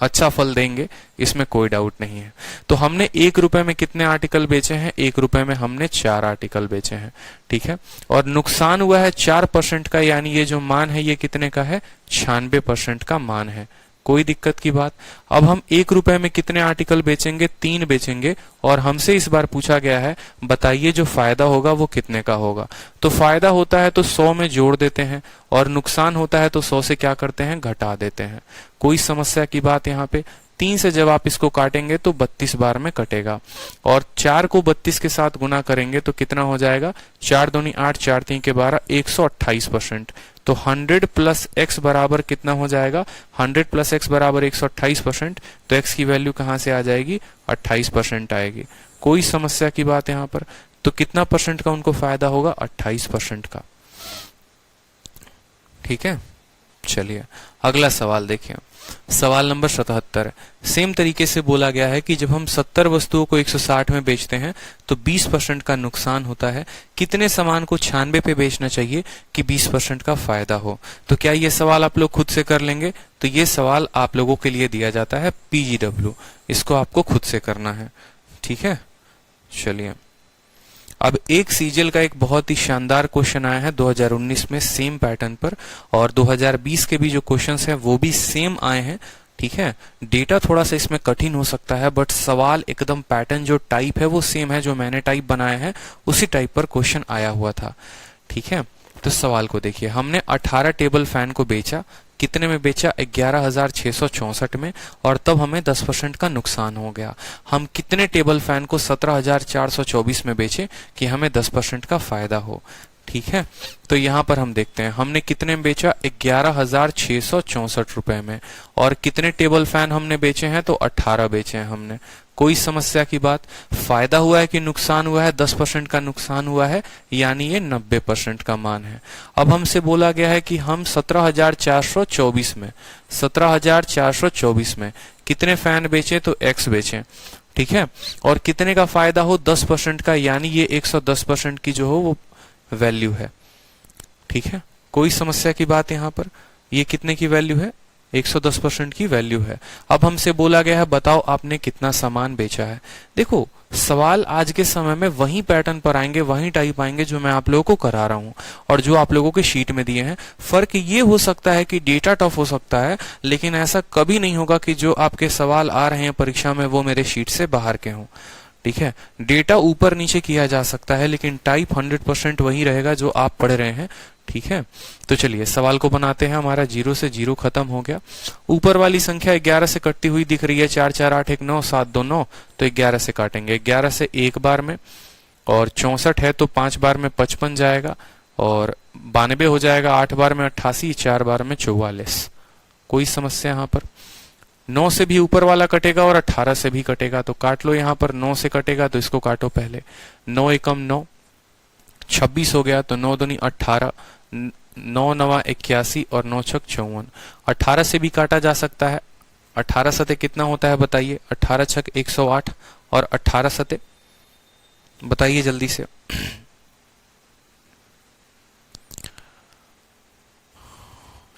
अच्छा फल देंगे, इसमें कोई डाउट नहीं है। तो हमने 1 रुपए में कितने आर्टिकल बेचे हैं? 1 रुपए में हमने 4 आर्टिकल बेचे हैं, ठीक है। और नुकसान हुआ है 4% का, यानी ये जो मान है ये कितने का है? 96% का मान है। कोई दिक्कत की बात। अब हम 1 रुपए में कितने आर्टिकल बेचेंगे? 3 बेचेंगे। और हमसे इस बार पूछा गया है बताइए जो फायदा होगा वो कितने का होगा। तो फायदा होता है तो 100 में जोड़ देते हैं, और नुकसान होता है तो 100 से क्या करते हैं? घटा देते हैं। कोई समस्या की बात यहाँ पे? 3 से जब आप इसको काटेंगे तो 32 बार में कटेगा, और 4 को 32 के साथ गुना करेंगे तो कितना हो जाएगा? 4 दूनी 8, 4 3 के 12, 128%। तो 100 प्लस x बराबर कितना हो जाएगा? 100 प्लस x बराबर 128%। तो x की वैल्यू कहां से आ जाएगी? 28% आएगी। कोई समस्या की बात यहाँ पर? तो कितना परसेंट का उनको फायदा होगा? 28% का, ठीक है। चलिए अगला सवाल देखिए, सवाल नंबर 77। सेम तरीके से बोला गया है कि जब हम 70 वस्तुओं को 160 में बेचते हैं तो 20% का नुकसान होता है। कितने सामान को 96 पे बेचना चाहिए कि 20% का फायदा हो? तो क्या ये सवाल आप लोग खुद से कर लेंगे? तो ये सवाल आप लोगों के लिए दिया जाता है PGW, इसको आपको खुद से करना है, ठीक है। चलिए अब एक सीजीएल का एक बहुत ही शानदार क्वेश्चन आया है 2019 में सेम पैटर्न पर, और 2020 के भी जो क्वेश्चंस हैं वो भी सेम आए हैं, ठीक है। डेटा थोड़ा सा इसमें कठिन हो सकता है, बट सवाल एकदम पैटर्न जो टाइप है वो सेम है, जो मैंने टाइप बनाया है उसी टाइप पर क्वेश्चन आया हुआ था, ठीक है। तो सवाल को देखिए, हमने 18 टेबल फैन को बेचा। कितने में बेचा? 11,664 में, और तब हमें 10% का नुकसान हो गया। हम कितने टेबल फैन को 17,424 में बेचे कि हमें 10% का फायदा हो? ठीक है। तो यहां पर हम देखते हैं हमने कितने में बेचा, 11,664 रुपए में। और कितने टेबल फैन हमने बेचे हैं, तो 18 बेचे हैं हमने। कोई समस्या की बात? फायदा हुआ है कि नुकसान हुआ है? 10% का नुकसान हुआ है, यानी ये 90% का मान है। अब हमसे बोला गया है कि हम 17,424 में कितने फैन बेचे, तो x बेचे, ठीक है। और कितने का फायदा हो, 10% का, यानी ये 110% की जो हो वो वैल्यू है, ठीक है। कोई समस्या की बात यहां पर? ये कितने की वैल्यू है, 110% की वैल्यू है। अब हमसे बोला गया है बताओ आपने कितना सामान बेचा है। देखो सवाल आज के समय में वही पैटर्न पर आएंगे, वही टाइप आएंगे जो मैं आप लोगों को करा रहा हूं और जो आप लोगों के शीट में दिए हैं। फर्क ये हो सकता है कि डेटा टफ हो सकता है, लेकिन ऐसा कभी नहीं होगा कि जो आपके सवाल आ रहे हैं परीक्षा में वो मेरे शीट से बाहर के हों, ठीक है। डेटा ऊपर नीचे किया जा सकता है, लेकिन टाइप 100% वही रहेगा जो आप पढ़ रहे हैं, ठीक है। तो चलिए सवाल को बनाते हैं। हमारा 0 से 0 खत्म हो गया। ऊपर वाली संख्या 11 से कटती हुई दिख रही है, 4 4 8 1 9 7 2 9, तो 11 से काटेंगे। 11 से एक बार में, और 64 है तो 5 बार में 55 जाएगा, और 92 हो जाएगा 8 बार में 88, 4 बार में 44। कोई समस्या यहाँ पर? 9 से भी ऊपर वाला कटेगा और 18 से भी कटेगा, तो काट लो। यहाँ पर 9 से कटेगा तो इसको काटो पहले। 9 एकम 9, 26 हो गया, तो 9 दूनी 18, 9 नवा 81 और 9 छक 54। 18 से भी काटा जा सकता है। 18 सते कितना होता है बताइए? 18 छक 108 और 18 सते बताइए जल्दी से।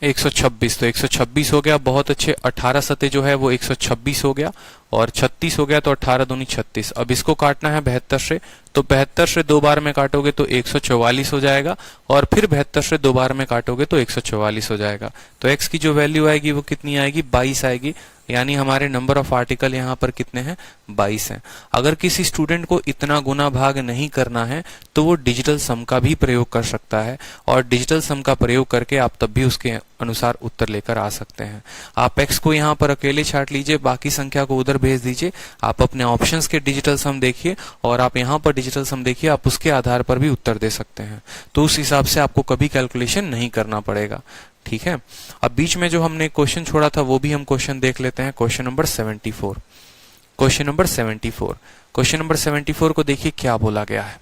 126, तो 126 हो गया, बहुत अच्छे। 18 सते जो है वो 126 हो गया, और 36 हो गया, तो 18 दूनी 36। अब इसको काटना है 72 से, तो 72 से 2 बार में काटोगे तो 144 हो जाएगा, और फिर 72 से 2 बार में काटोगे तो 144 हो जाएगा। तो x की जो वैल्यू आएगी वो कितनी आएगी? 22 आएगी, यानी हमारे नंबर ऑफ आर्टिकल यहाँ पर कितने हैं? 22 हैं। अगर किसी स्टूडेंट को इतना गुना भाग नहीं करना है तो वो डिजिटल सम का भी प्रयोग कर सकता है, और डिजिटल सम का प्रयोग करके आप तब भी उसके अनुसार उत्तर लेकर आ सकते हैं। आप x को यहाँ पर अकेले छाट लीजिए, बाकी संख्या को उधर भेज दीजिए। आप अपने ऑप्शंस के डिजिटल सम देखिए और आप यहाँ पर डिजिटल सम देखिए, आप उसके आधार पर भी उत्तर दे सकते हैं। तो उस हिसाब से आपको कभी कैलकुलेशन नहीं करना पड़ेगा, ठीक है। अब बीच में जो हमने क्वेश्चन छोड़ा था वो भी हम क्वेश्चन देख लेते हैं। Question number 74। क्वेश्चन नंबर 74 को देखिए क्या बोला गया है।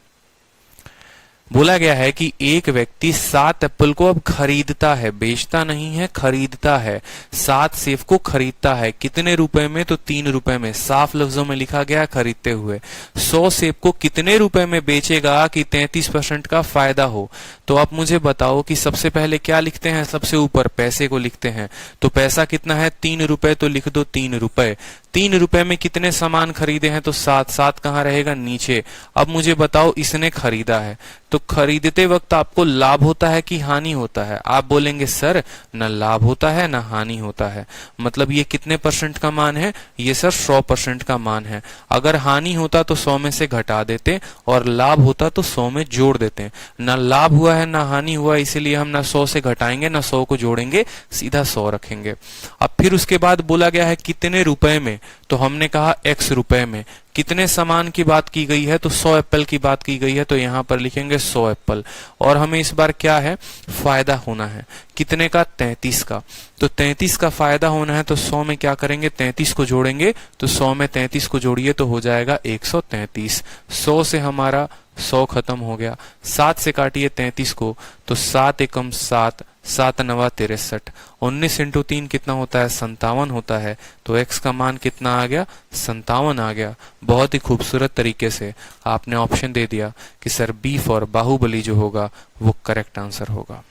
बोला गया है कि एक व्यक्ति 7 एप्पल को अब खरीदता है, बेचता नहीं है, खरीदता है। 7 सेब को खरीदता है, कितने रुपए में? तो 3 रुपए में। साफ लफ्जों में लिखा गया खरीदते हुए। 100 सेब को कितने रुपए में बेचेगा कि 33% का फायदा हो? तो आप मुझे बताओ कि सबसे पहले क्या लिखते हैं? सबसे ऊपर पैसे को लिखते हैं। तो पैसा कितना है? 3 रुपए, तो लिख दो 3 रुपए। 3 रुपए में कितने सामान खरीदे हैं? तो 7। 7 कहाँ रहेगा? नीचे। अब मुझे बताओ इसने खरीदा है, तो खरीदते वक्त आपको लाभ होता है कि हानि होता है? आप बोलेंगे सर न लाभ होता है न हानि होता है। मतलब ये कितने % का मान है? ये सर 100% का मान है। अगर हानि होता तो 100 में से घटा देते, और लाभ होता तो 100 में जोड़ देते। न लाभ हुआ है न हानि हुआ, इसीलिए हम न 100 से घटाएंगे न 100 को जोड़ेंगे, सीधा 100 रखेंगे। अब फिर उसके बाद बोला गया है कितने रुपए में, तो हमने कहा x रुपए में। कितने सामान की बात की गई है? तो 100 एप्पल की बात की गई है, तो यहां पर लिखेंगे 100 एप्पल। और हमें इस बार क्या है? फायदा होना है। कितने का? 33 का। तो 33 का फायदा होना है, तो 100 में क्या करेंगे? 33 को जोड़ेंगे, तो 100 में 33 को जोड़िए तो हो जाएगा 133। 100 से हमारा 100 खत्म हो गया। 7 से काटिए 33 को, तो 7 एकम 7, 7 नवा 63। 19 इंटू 3 कितना होता है? 57 होता है। तो x का मान कितना आ गया? 57 आ गया। बहुत ही खूबसूरत तरीके से आपने ऑप्शन दे दिया कि सर बी फॉर बाहुबली जो होगा वो करेक्ट आंसर होगा।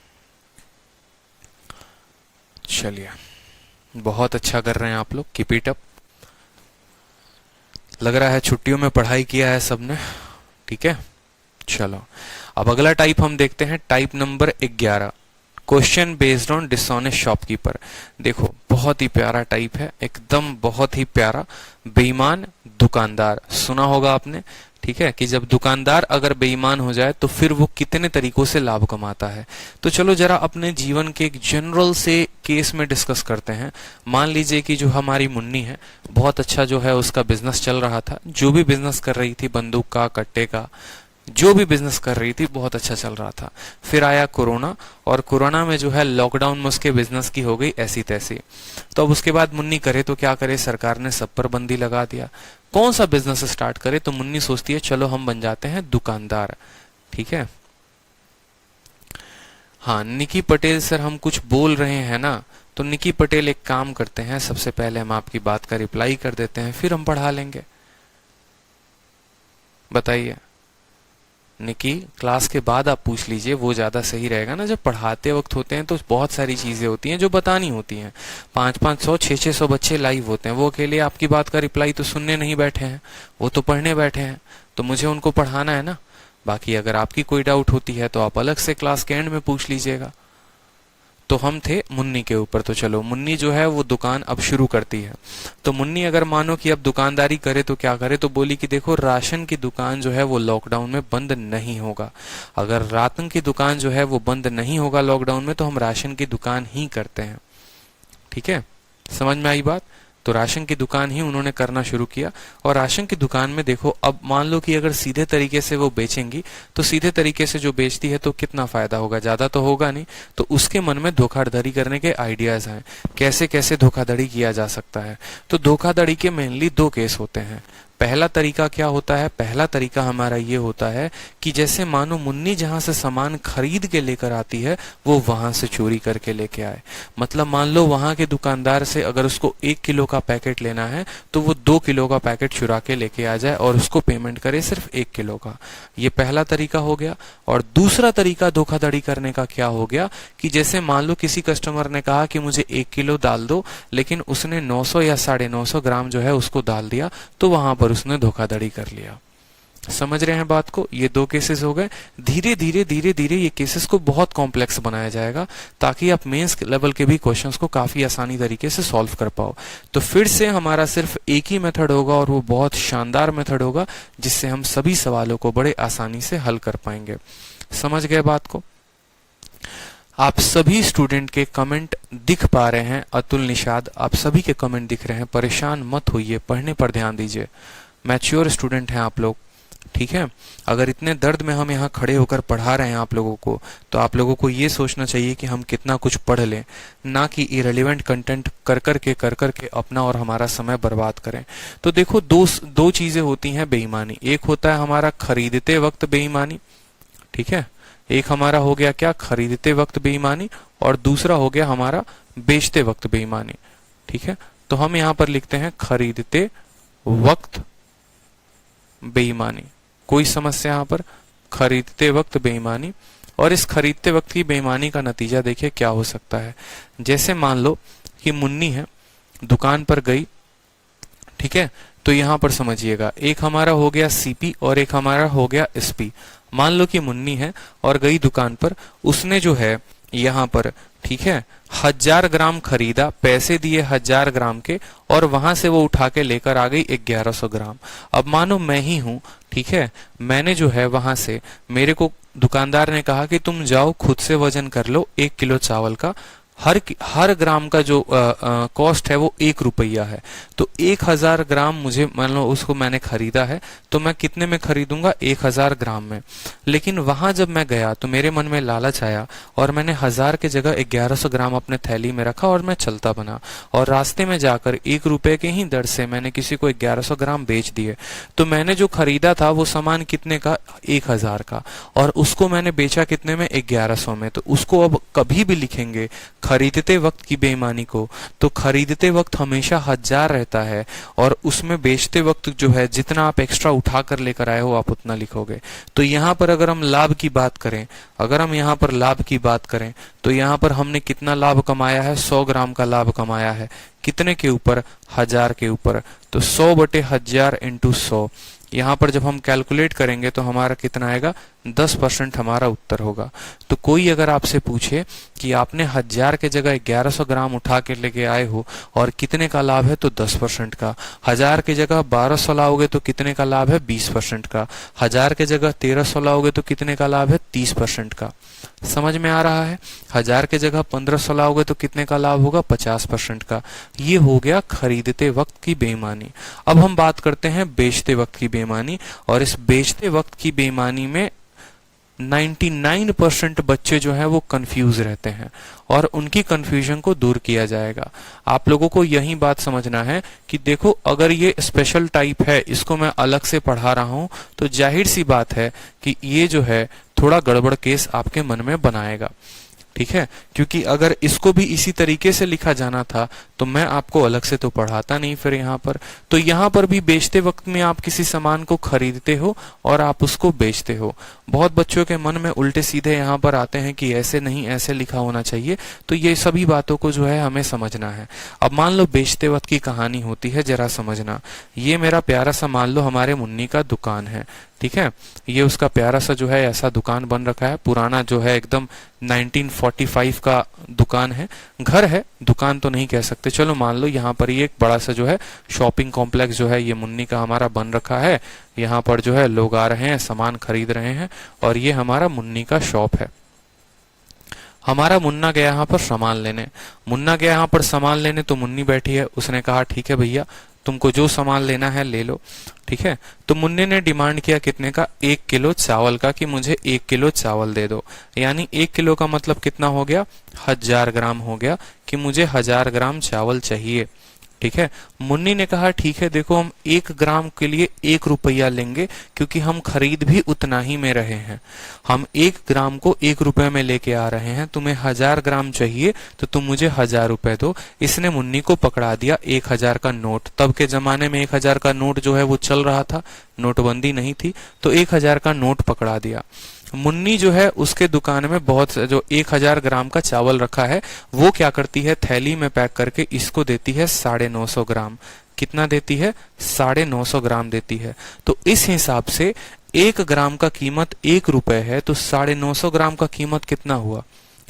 चलिए बहुत अच्छा कर रहे हैं आप लोग, कीप इट अप। लग रहा है छुट्टियों में पढ़ाई किया है सबने, ठीक है। चलो अब अगला टाइप हम देखते हैं, type number 11, question based on dishonest shopkeeper. देखो बहुत ही प्यारा टाइप है, एकदम बहुत ही प्यारा। बेईमान दुकानदार, सुना होगा आपने, ठीक है, कि जब दुकानदार अगर बेईमान हो जाए तो फिर वो कितने तरीकों से लाभ कमाता है। तो चलो जरा अपने जीवन के एक जनरल से केस में डिस्कस करते हैं। मान लीजिए कि जो हमारी मुन्नी है, बहुत अच्छा जो है उसका बिजनेस चल रहा था, जो भी बिजनेस कर रही थी, बंदूक का, कट्टे का, जो भी बिजनेस कर रही थी बहुत अच्छा चल रहा था। फिर आया कोरोना, और कोरोना में जो है लॉकडाउन में उसके बिजनेस की हो गई ऐसी तैसी। तो अब उसके बाद मुन्नी करे तो क्या करे, सरकार ने सब पर बंदी लगा दिया। कौन सा बिजनेस स्टार्ट करे, तो मुन्नी सोचती है चलो हम बन जाते हैं दुकानदार। ठीक है, हाँ निकी पटेल सर हम कुछ बोल रहे हैं ना, तो निकी पटेल एक काम करते हैं, सबसे पहले हम आपकी बात का रिप्लाई कर देते हैं, फिर हम पढ़ा लेंगे। बताइए निकी, क्लास के बाद आप पूछ लीजिए, वो ज्यादा सही रहेगा ना। जब पढ़ाते वक्त होते हैं तो बहुत सारी चीजें होती हैं जो बतानी होती हैं। 500-500 600 बच्चे लाइव होते हैं, वो अकेले आपकी बात का रिप्लाई तो सुनने नहीं बैठे हैं, वो तो पढ़ने बैठे हैं, तो मुझे उनको पढ़ाना है ना। बाकी अगर आपकी कोई डाउट होती है तो आप अलग से क्लास के एंड में पूछ लीजिएगा। तो हम थे मुन्नी के ऊपर, तो चलो मुन्नी जो है वो दुकान अब शुरू करती है। तो मुन्नी अगर मानो कि अब दुकानदारी करे तो क्या करे, तो बोली कि देखो राशन की दुकान जो है वो लॉकडाउन में बंद नहीं होगा। अगर राशन की दुकान जो है वो बंद नहीं होगा लॉकडाउन में, तो हम राशन की दुकान ही करते हैं। ठीक है, समझ में आई बात। तो राशन की दुकान ही उन्होंने करना शुरू किया। और राशन की दुकान में देखो, अब मान लो कि अगर सीधे तरीके से वो बेचेंगी, तो सीधे तरीके से जो बेचती है तो कितना फायदा होगा, ज्यादा तो होगा नहीं। तो उसके मन में धोखाधड़ी करने के आइडियाज हैं, कैसे कैसे धोखाधड़ी किया जा सकता है। तो धोखाधड़ी के मेनली 2 केस होते हैं। पहला तरीका क्या होता है, पहला तरीका हमारा ये होता है कि जैसे मानो मुन्नी जहां से सामान खरीद के लेकर आती है, वो वहां से चोरी करके लेके आए। मतलब मान लो वहां के दुकानदार से अगर उसको 1 किलो का पैकेट लेना है, तो वो 2 किलो का पैकेट चुरा के लेके आ जाए और उसको पेमेंट करे सिर्फ 1 किलो का। ये पहला तरीका हो गया। और दूसरा तरीका धोखाधड़ी करने का क्या हो गया कि जैसे मान लो किसी कस्टमर ने कहा कि मुझे 1 किलो दाल दो, लेकिन उसने 900 या 950 ग्राम जो है उसको दाल दिया, तो वहां पर उसने धोखाधड़ी कर लिया। समझ रहे हैं बात को। ये 2 केसेस हो गए। धीरे धीरे ये केसेस को बहुत कॉम्प्लेक्स बनाया जाएगा, ताकि आप मेंस लेवल के भी क्वेश्चंस को काफी आसानी तरीके से सॉल्व कर पाओ। तो फिर से हमारा सिर्फ एक ही मेथड होगा, और वो बहुत शानदार मेथड होगा, जिससे हम सभी सवालों को बड़े आसानी से हल कर पाएंगे। समझ गए बात को। आप सभी स्टूडेंट के कमेंट दिख पा रहे हैं। अतुल, निषाद, आप सभी के कमेंट दिख रहे हैं। परेशान मत होइए, पढ़ने पर ध्यान दीजिए। मैच्योर स्टूडेंट हैं आप लोग। ठीक है, अगर इतने दर्द में हम यहाँ खड़े होकर पढ़ा रहे हैं आप लोगों को, तो आप लोगों को ये सोचना चाहिए कि हम कितना कुछ पढ़ लें, ना कि इरेलीवेंट कंटेंट कर करके अपना और हमारा समय बर्बाद करें। तो देखो, दो चीजें होती हैं बेईमानी। एक होता है हमारा खरीदते वक्त बेईमानी। ठीक है, एक हमारा हो गया क्या, खरीदते वक्त बेईमानी, और दूसरा हो गया हमारा बेचते वक्त बेईमानी। ठीक है, तो हम यहाँ पर लिखते हैं खरीदते वक्त बेईमानी। कोई समस्या यहाँ पर, खरीदते वक्त बेईमानी। और इस खरीदते वक्त की बेईमानी का नतीजा देखिए क्या हो सकता है। जैसे मान लो कि मुन्नी है, दुकान पर गई। ठीक है, तो यहां पर समझिएगा, एक हमारा हो गया सीपी और एक हमारा हो गया एसपी। मान लो कि मुन्नी है और गई दुकान पर, उसने जो है यहां पर, ठीक है, 1000 ग्राम खरीदा, पैसे दिए 1000 ग्राम के, और वहां से वो उठा के लेकर आ गई 1100 ग्राम। अब मानो मैं ही हूं, ठीक है, मैंने जो है वहां से, मेरे को दुकानदार ने कहा कि तुम जाओ खुद से वजन कर लो 1 किलो चावल का। हर ग्राम का जो कॉस्ट है वो 1 रुपया है। तो 1000 ग्राम मुझे, मान लो उसको मैंने खरीदा है, तो मैं कितने में खरीदूंगा, 1000 ग्राम में। लेकिन वहां जब मैं गया तो मेरे मन में लालच आया, और मैंने 1000 की जगह 1100 ग्राम अपने थैली में रखा और मैं चलता बना, और रास्ते में जाकर 1 रुपए के ही दर से मैंने किसी को 1100 ग्राम बेच दिए। तो मैंने जो खरीदा था वो सामान कितने का, 1000 का, और उसको मैंने बेचा कितने में, 1100 में। तो उसको अब कभी भी लिखेंगे खरीदते वक्त की बेईमानी को, तो खरीदते वक्त हमेशा 1000 रहता है, और उसमें बेचते वक्त जो है जितना आप एक्स्ट्रा उठा कर लेकर आए हो आप उतना लिखोगे। तो यहाँ पर अगर हम लाभ की बात करें, अगर हम यहाँ पर लाभ की बात करें, तो यहाँ पर हमने कितना लाभ कमाया है, 100 ग्राम का लाभ कमाया है। कितने के ऊपर, 1000 के ऊपर। तो 100/1000 × 100। यहाँ पर जब हम कैलकुलेट करेंगे तो हमारा कितना आएगा, 10% हमारा उत्तर होगा। तो कोई अगर आपसे पूछे कि आपने 1000 के जगह 1100 ग्राम उठा के लेके आए हो और कितने का लाभ है, तो 10% का। 1000 की जगह 1200 लाओगे तो कितने का लाभ है, 20% का। 1000 के जगह 1300 लाओगे तो कितने का लाभ है, 30% का। समझ में आ रहा है? 1000 के जगह 1500 लाओगे तो कितने का लाभ होगा, 50% का। ये हो गया खरीदते वक्त की बेईमानी। अब हम बात करते हैं बेचते वक्त की बेईमानी, और इस बेचते वक्त की बेईमानी में 99% बच्चे जो हैं वो कंफ्यूज रहते हैं, और उनकी कंफ्यूजन को दूर किया जाएगा। आप लोगों को यही बात समझना है कि देखो, अगर ये स्पेशल टाइप है, इसको मैं अलग से पढ़ा रहा हूं, तो जाहिर सी बात है कि ये जो है थोड़ा गड़बड़ केस आपके मन में बनाएगा। ठीक है, क्योंकि अगर इसको भी इसी तरीके से लिखा जाना था तो मैं आपको अलग से तो पढ़ाता नहीं फिर यहाँ पर। तो यहाँ पर भी बेचते वक्त में आप किसी सामान को खरीदते हो और आप उसको बेचते हो। बहुत बच्चों के मन में उल्टे सीधे यहाँ पर आते हैं कि ऐसे नहीं, ऐसे लिखा होना चाहिए। तो ये सभी बातों को जो है हमें समझना है। अब मान लो बेचते वक्त की कहानी होती है, जरा समझना। ये मेरा प्यारा सा, मान लो हमारे मुन्नी का दुकान है, ठीक है। ये उसका प्यारा सा जो है ऐसा दुकान बन रखा है, पुराना जो है एकदम 1945 का दुकान है। घर है, दुकान तो नहीं कह सकते, चलो मान लो यहाँ पर ये एक बड़ा सा जो है शॉपिंग कॉम्प्लेक्स जो है ये मुन्नी का हमारा बन रखा है। यहाँ पर जो है लोग आ रहे हैं, सामान खरीद रहे हैं, और ये हमारा मुन्नी का शॉप है। हमारा मुन्ना गया यहाँ पर सामान लेने। मुन्ना गया यहाँ पर सामान लेने तो मुन्नी बैठी है, उसने कहा ठीक है भैया, तुमको जो सामान लेना है ले लो। ठीक है, तो मुन्ने ने डिमांड किया कितने का, 1 किलो चावल का, कि मुझे 1 किलो चावल दे दो। यानी 1 किलो का मतलब कितना हो गया, 1000 ग्राम हो गया, कि मुझे 1000 ग्राम चावल चाहिए। ठीक है, मुन्नी ने कहा ठीक है, देखो हम 1 ग्राम के लिए 1 रुपया लेंगे, क्योंकि हम खरीद भी उतना ही में रहे हैं। हम 1 ग्राम को 1 रुपए में लेके आ रहे हैं, तुम्हें 1000 ग्राम चाहिए तो तुम मुझे 1000 रुपए दो। इसने मुन्नी को पकड़ा दिया 1000 का नोट। तब के जमाने में 1000 का नोट जो है वो चल रहा था, नोटबंदी नहीं थी, तो 1000 का नोट पकड़ा दिया। मुन्नी जो है उसके दुकान में बहुत जो 1000 ग्राम का चावल रखा है, वो क्या करती है, थैली में पैक करके इसको देती है 950 ग्राम। कितना देती है, 950 ग्राम देती है। तो इस हिसाब से 1 ग्राम का कीमत 1 रुपए है, तो 950 ग्राम का कीमत कितना हुआ,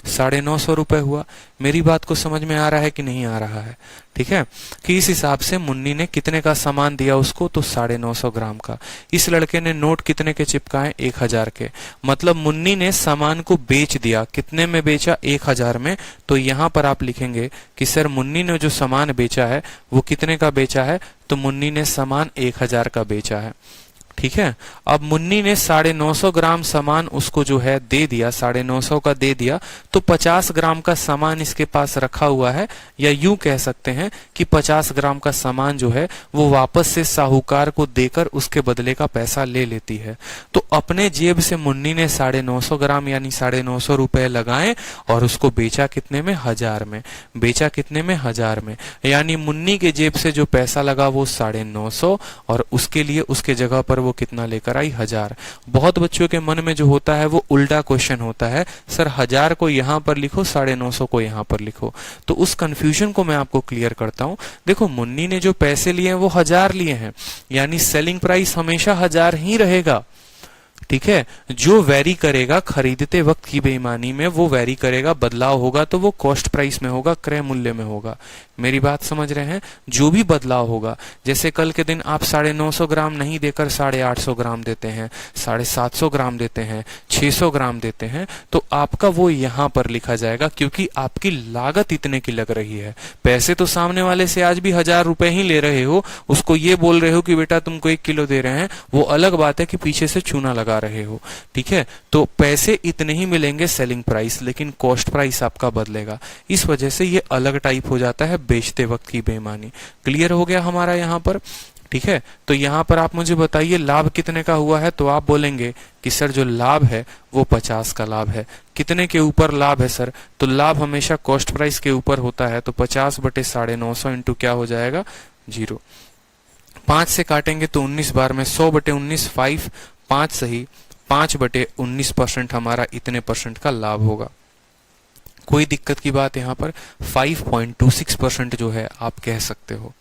950 रुपए हुआ। मेरी बात को समझ में आ रहा है कि नहीं आ रहा है? ठीक है, कि इस हिसाब से मुन्नी ने कितने का सामान दिया उसको, तो 950 ग्राम का। इस लड़के ने नोट कितने के चिपकाए, 1000 के। मतलब मुन्नी ने सामान को बेच दिया। कितने में बेचा, 1000 में। तो यहाँ पर आप लिखेंगे कि सर मुन्नी ने जो सामान बेचा है वो कितने का बेचा है, तो मुन्नी ने सामान 1000 का बेचा है। ठीक है, अब मुन्नी ने 950 ग्राम सामान उसको जो है दे दिया, 950 का दे दिया, तो 50 ग्राम का सामान इसके पास रखा हुआ है, या यूं कह सकते हैं कि 50 ग्राम का सामान जो है वो वापस से साहूकार को देकर उसके बदले का पैसा ले लेती है। तो अपने जेब से मुन्नी ने 950 ग्राम यानी 950 रुपए लगाए और उसको बेचा कितने में, 1000 में। बेचा कितने में, 1000 में। यानी मुन्नी के जेब से जो पैसा लगा वो 950, और उसके लिए उसके जगह पर वो कितना लेकर आई, 1000। बहुत बच्चों के मन में जो होता है वो उल्टा क्वेश्चन होता है, सर 1000 को यहां पर लिखो, 950 को यहां पर लिखो। तो उस कंफ्यूजन को मैं आपको क्लियर करता हूं। देखो, मुन्नी ने जो पैसे लिए हैं वो 1000 लिए हैं, यानी सेलिंग प्राइस हमेशा 1000 ही रहेगा। ठीक है, जो वेरी करेगा खरीदते वक्त की बेईमानी में, वो वेरी करेगा, बदलाव होगा तो वो कॉस्ट प्राइस में होगा, क्रय मूल्य में होगा। मेरी बात समझ रहे हैं? जो भी बदलाव होगा, जैसे कल के दिन आप 950 ग्राम नहीं देकर 850 ग्राम देते हैं, 750 ग्राम देते हैं, 600 ग्राम देते हैं, तो आपका वो यहां पर लिखा जाएगा, क्योंकि आपकी लागत इतने की लग रही है। पैसे तो सामने वाले से आज भी 1000 रुपए ही ले रहे हो, उसको ये बोल रहे हो कि बेटा तुमको 1 किलो दे रहे हैं, वो अलग बात है कि पीछे से चूना लगा रहे हो। ठीक है, तो पैसे इतने ही मिलेंगे सेलिंग प्राइस, लेकिन कॉस्ट प्राइस आपका बदलेगा। इस वजह से ये अलग टाइप हो जाता है बेचते वक्त की बेईमानी। क्लियर हो गया हमारा यहाँ पर? ठीक है, तो यहाँ पर आप मुझे बताइए लाभ कितने का हुआ है, तो आप बोलेंगे कि सर जो लाभ है वो 50 का लाभ है। कितने के ऊपर लाभ है सर, तो लाभ हमेशा कॉस्ट प्राइस के ऊपर होता है, तो 50 बटे 950 इंटू क्या हो जाएगा, 0। 5 से काटेंगे तो 19 बार में 100 बटे 19, 5 सही, 5 बटे 19% हमारा इतने परसेंट का लाभ होगा। कोई दिक्कत की बात यहाँ पर 5.26% जो है आप कह सकते हो।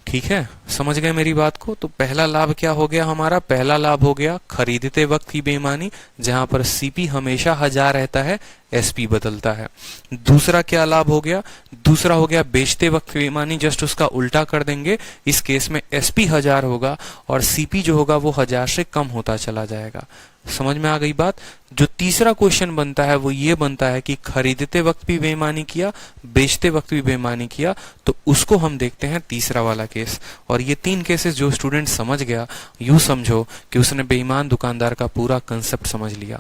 ठीक ठीक है, समझ गए मेरी बात को। तो पहला लाभ क्या हो गया हमारा? पहला लाभ हो गया खरीदते वक्त की बेईमानी, जहां पर सीपी हमेशा 1000 रहता है, एसपी बदलता है। दूसरा क्या लाभ हो गया? दूसरा हो गया बेचते वक्त की बेईमानी, जस्ट उसका उल्टा कर देंगे। इस केस में एसपी 1000 होगा और सीपी जो होगा वो 1000 से कम होता चला जाएगा। समझ में आ गई बात? जो तीसरा क्वेश्चन बनता है वो ये बनता है कि खरीदते वक्त भी बेईमानी किया, बेचते वक्त भी बेईमानी किया, तो उसको हम देखते हैं तीसरा वाला केस। और ये 3 केसेस जो स्टूडेंट समझ गया, यूं समझो कि उसने बेईमान दुकानदार का पूरा कंसेप्ट समझ लिया।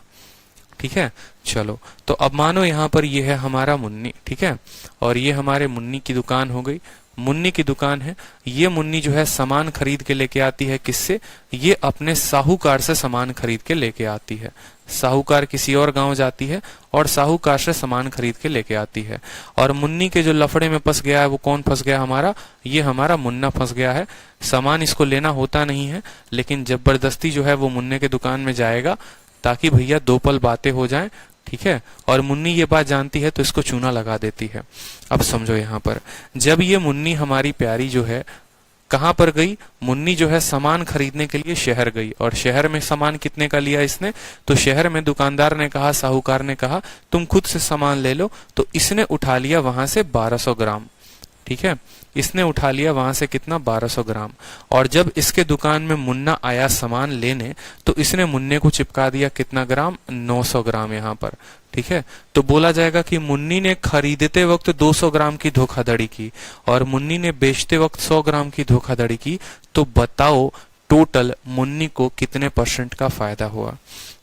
ठीक है, चलो तो अब मानो यहाँ पर ये है हमारा मुन्नी, ठीक है, और ये हमारे मुन्नी की दुकान हो गई। मुन्नी की दुकान है, ये मुन्नी जो है सामान खरीद के लेके आती है, किससे? ये अपने साहूकार से सामान खरीद के लेके आती है। साहूकार किसी और गांव जाती है और साहूकार से सामान खरीद के लेके आती है। और मुन्नी के जो लफड़े में फंस गया है वो कौन फंस गया हमारा? ये हमारा मुन्ना फंस गया है। सामान इसको लेना होता नहीं है, लेकिन जबरदस्ती जो है वो मुन्ने के दुकान में जाएगा ताकि भैया 2 पल बातें हो जाएं। ठीक है, और मुन्नी ये बात जानती है तो इसको चूना लगा देती है। अब समझो यहाँ पर, जब ये मुन्नी हमारी प्यारी जो है कहां पर गई? मुन्नी जो है सामान खरीदने के लिए शहर गई, और शहर में सामान कितने का लिया इसने? तो शहर में दुकानदार ने कहा, साहूकार ने कहा तुम खुद से सामान ले लो, तो इसने उठा लिया वहां से 1200 ग्राम। ठीक है, इसने उठा लिया वहां से कितना? 1200 ग्राम। और जब इसके दुकान में मुन्ना आया सामान लेने, तो इसने मुन्ने को चिपका दिया कितना ग्राम? 900 ग्राम यहाँ पर। ठीक है, तो बोला जाएगा कि मुन्नी ने खरीदते वक्त 200 ग्राम की धोखाधड़ी की और मुन्नी ने बेचते वक्त 100 ग्राम की धोखाधड़ी की। तो बताओ टोटल मुन्नी को कितने % का फायदा हुआ?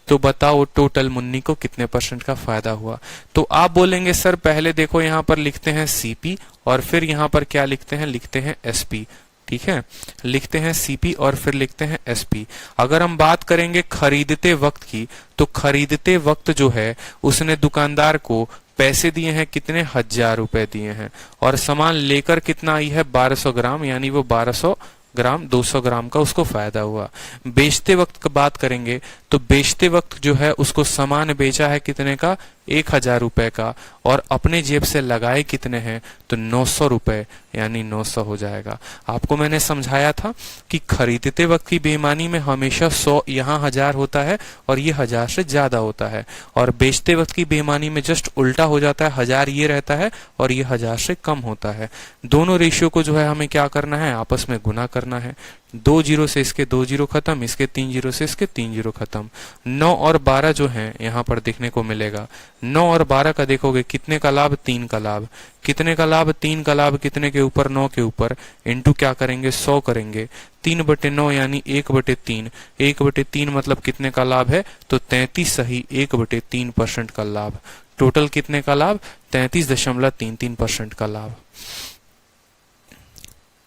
तो बताओ टोटल मुन्नी को कितने % का फायदा हुआ? तो आप बोलेंगे सर पहले देखो यहाँ पर लिखते हैं सीपी और फिर यहाँ पर क्या लिखते हैं? लिखते हैं एसपी। ठीक है, लिखते हैं सीपी और फिर लिखते हैं एसपी। अगर हम बात करेंगे खरीदते वक्त की, तो खरीदते वक्त जो है उसने दुकानदार को पैसे दिए हैं कितने? 1000 रुपए दिए हैं, और सामान लेकर कितना आई है? 1200 ग्राम, यानी वो 1200 ग्राम 200 ग्राम का उसको फायदा हुआ। बेचते वक्त की बात करेंगे तो बेचते वक्त जो है उसको सामान बेचा है कितने का? 1000 रुपए का, और अपने जेब से लगाए कितने हैं? तो 900 रुपए, यानी 900 हो जाएगा। आपको मैंने समझाया था कि खरीदते वक्त की बेईमानी में हमेशा 100 यहाँ 1000 होता है और ये 1000 से ज्यादा होता है, और बेचते वक्त की बेईमानी में जस्ट उल्टा हो जाता है, 1000 ये रहता है और ये 1000 से कम होता है। दोनों रेशियो को जो है हमें क्या करना है? आपस में गुना करना है। 2 जीरो से इसके 2 जीरो खत्म, इसके 3 जीरो से इसके 3 जीरो खत्म। 9 और 12 जो है यहाँ पर देखने को मिलेगा। 9 और 12 का देखोगे कितने का लाभ? 3 का लाभ। कितने का लाभ? 3 का लाभ। कितने के ऊपर? 9 के ऊपर। इनटू क्या करेंगे? 100 करेंगे। 3/9 यानी 1/3। 1/3 मतलब कितने का लाभ है? तो 33 सही 1/3% का लाभ। टोटल कितने का लाभ? 33.33% का लाभ।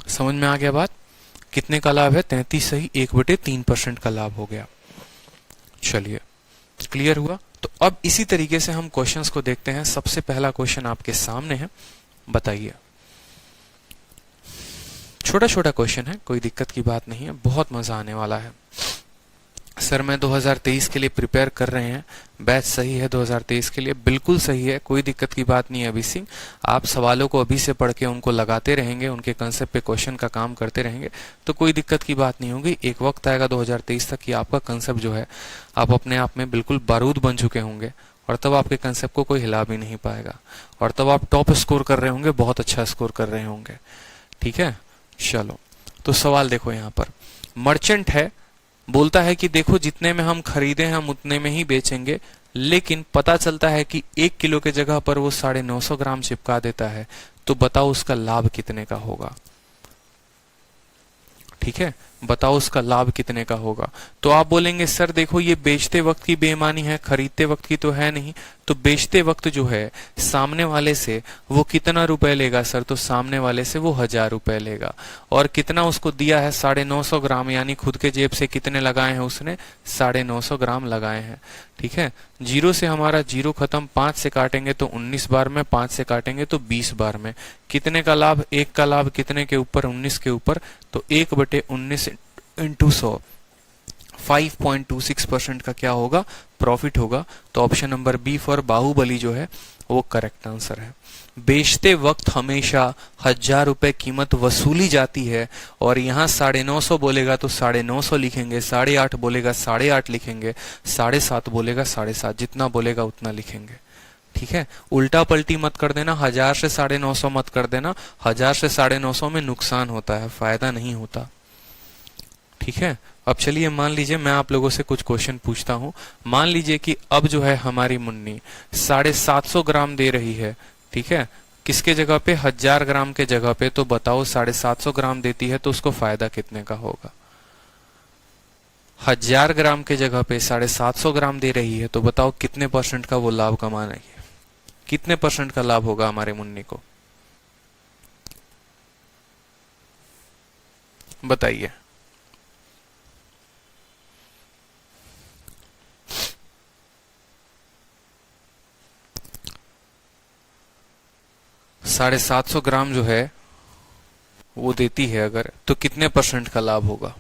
समझ में आ गया बात? कितने का लाभ है? 33 सही 1/3% का लाभ हो गया। चलिए, क्लियर हुआ? तो अब इसी तरीके से हम क्वेश्चंस को देखते हैं। सबसे पहला क्वेश्चन आपके सामने है, बताइए। छोटा छोटा क्वेश्चन है, कोई दिक्कत की बात नहीं है, बहुत मजा आने वाला है। सर मैं 2023 के लिए प्रिपेयर कर रहे हैं, बैच सही है 2023 के लिए? बिल्कुल सही है, कोई दिक्कत की बात नहीं है अभी सिंह। आप सवालों को अभी से पढ़ के उनको लगाते रहेंगे, उनके कंसेप्ट पे क्वेश्चन का काम करते रहेंगे, तो कोई दिक्कत की बात नहीं होगी। एक वक्त आएगा 2023 तक कि आपका कंसेप्ट जो है आप अपने आप में बिल्कुल बारूद बन चुके होंगे, और तब आपके कंसेप्ट को कोई हिला भी नहीं पाएगा, और तब आप टॉप स्कोर कर रहे होंगे, बहुत अच्छा स्कोर कर रहे होंगे। ठीक है, चलो तो सवाल देखो यहाँ पर। मर्चेंट है, बोलता है कि देखो जितने में हम खरीदे हैं हम उतने में ही बेचेंगे, लेकिन पता चलता है कि 1 किलो के जगह पर वो 950 ग्राम चिपका देता है, तो बताओ उसका लाभ कितने का होगा? ठीक है, बताओ उसका लाभ कितने का होगा? तो आप बोलेंगे सर देखो ये बेचते वक्त की बेईमानी है, खरीदते वक्त की तो है नहीं। तो बेचते वक्त जो है सामने वाले से वो कितना रुपए लेगा सर? तो सामने वाले से वो 1000 रुपए लेगा, और कितना उसको दिया है? 950 ग्राम, यानी खुद के जेब से कितने लगाए हैं उसने? 950 ग्राम लगाए हैं। ठीक है, 0 से हमारा 0 खत्म, 5 से काटेंगे तो 19 बार में, 5 से काटेंगे तो 20 बार में। कितने का लाभ? 1 का लाभ। कितने के ऊपर? 19 के ऊपर। तो 1/19 × 100 5.26% का क्या होगा, प्रॉफिट होगा। तो option number B for Baahubali जो है वो करेक्ट आंसर है। बेचते वक्त हमेशा 1000 रुपए कीमत वसूली जाती है, और यहाँ 950 बोलेगा तो 950 लिखेंगे, 8.5 बोलेगा 8.5 लिखेंगे, 7.5 बोलेगा 7.5, जितना बोलेगा उतना लिखेंगे। ठीक है, उल्टा पलटी मत कर देना, 1000 से 950 मत कर देना। 1000 से 950 में नुकसान होता है, फायदा नहीं होता। ठीक है, अब चलिए मान लीजिए मैं आप लोगों से कुछ क्वेश्चन पूछता हूं। मान लीजिए कि अब जो है हमारी मुन्नी 750 ग्राम दे रही है। ठीक है, किसके जगह पे, 1000 ग्राम के जगह पे। तो बताओ 750 ग्राम देती है तो उसको फायदा कितने का होगा। 1000 ग्राम के जगह पे 750 ग्राम दे रही है, तो बताओ कितने परसेंट का वो लाभ कमा रही है, कितने परसेंट का लाभ होगा हमारे मुन्नी को, बताइए। साढ़े 750 ग्राम जो है वो देती है अगर, तो कितने परसेंट का लाभ होगा।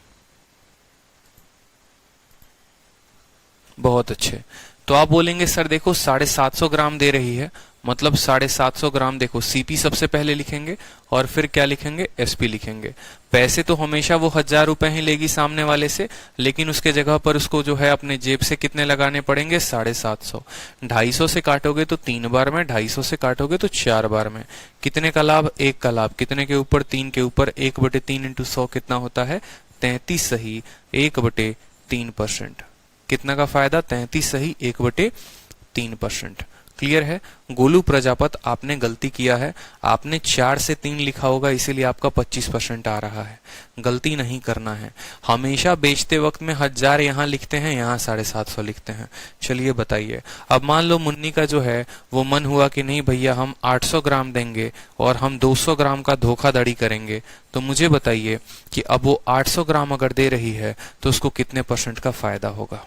बहुत अच्छे। तो आप बोलेंगे सर देखो 750 ग्राम दे रही है, मतलब 750 ग्राम, देखो सीपी सबसे पहले लिखेंगे और फिर क्या लिखेंगे, एसपी लिखेंगे। पैसे तो हमेशा वो 1000 रुपए ही लेगी सामने वाले से, लेकिन उसके जगह पर उसको जो है अपने जेब से कितने लगाने पड़ेंगे, 750। 250 से काटोगे तो 3 बार में, 250 से काटोगे तो 4 बार में। कितने का लाभ, 1 का लाभ। कितने के ऊपर, 3 के ऊपर। 1/3 इंटू 100 कितना होता है, 33 सही 1/3%। कितना का फायदा, 33 सही 1/3%। क्लियर है। गोलू प्रजापत, आपने गलती किया है, आपने 4 से 3 लिखा होगा, इसीलिए आपका 25% आ रहा है। गलती नहीं करना है। हमेशा बेचते वक्त में 1000 यहां लिखते हैं, यहां 750 लिखते हैं। चलिए बताइए, अब मान लो मुन्नी का जो है वो मन हुआ कि नहीं भैया हम 800 ग्राम देंगे और हम 200 ग्राम का धोखाधड़ी करेंगे। तो मुझे बताइए कि अब वो 800 ग्राम अगर दे रही है तो उसको कितने परसेंट का फायदा होगा।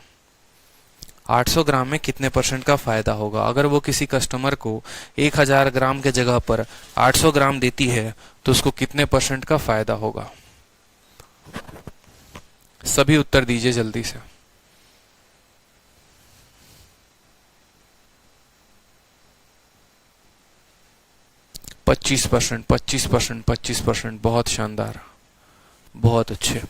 800 ग्राम में कितने परसेंट का फायदा होगा। अगर वो किसी कस्टमर को 1000 ग्राम के जगह पर 800 ग्राम देती है तो उसको कितने परसेंट का फायदा होगा। सभी उत्तर दीजिए जल्दी से। पच्चीस परसेंट। बहुत शानदार, बहुत अच्छे।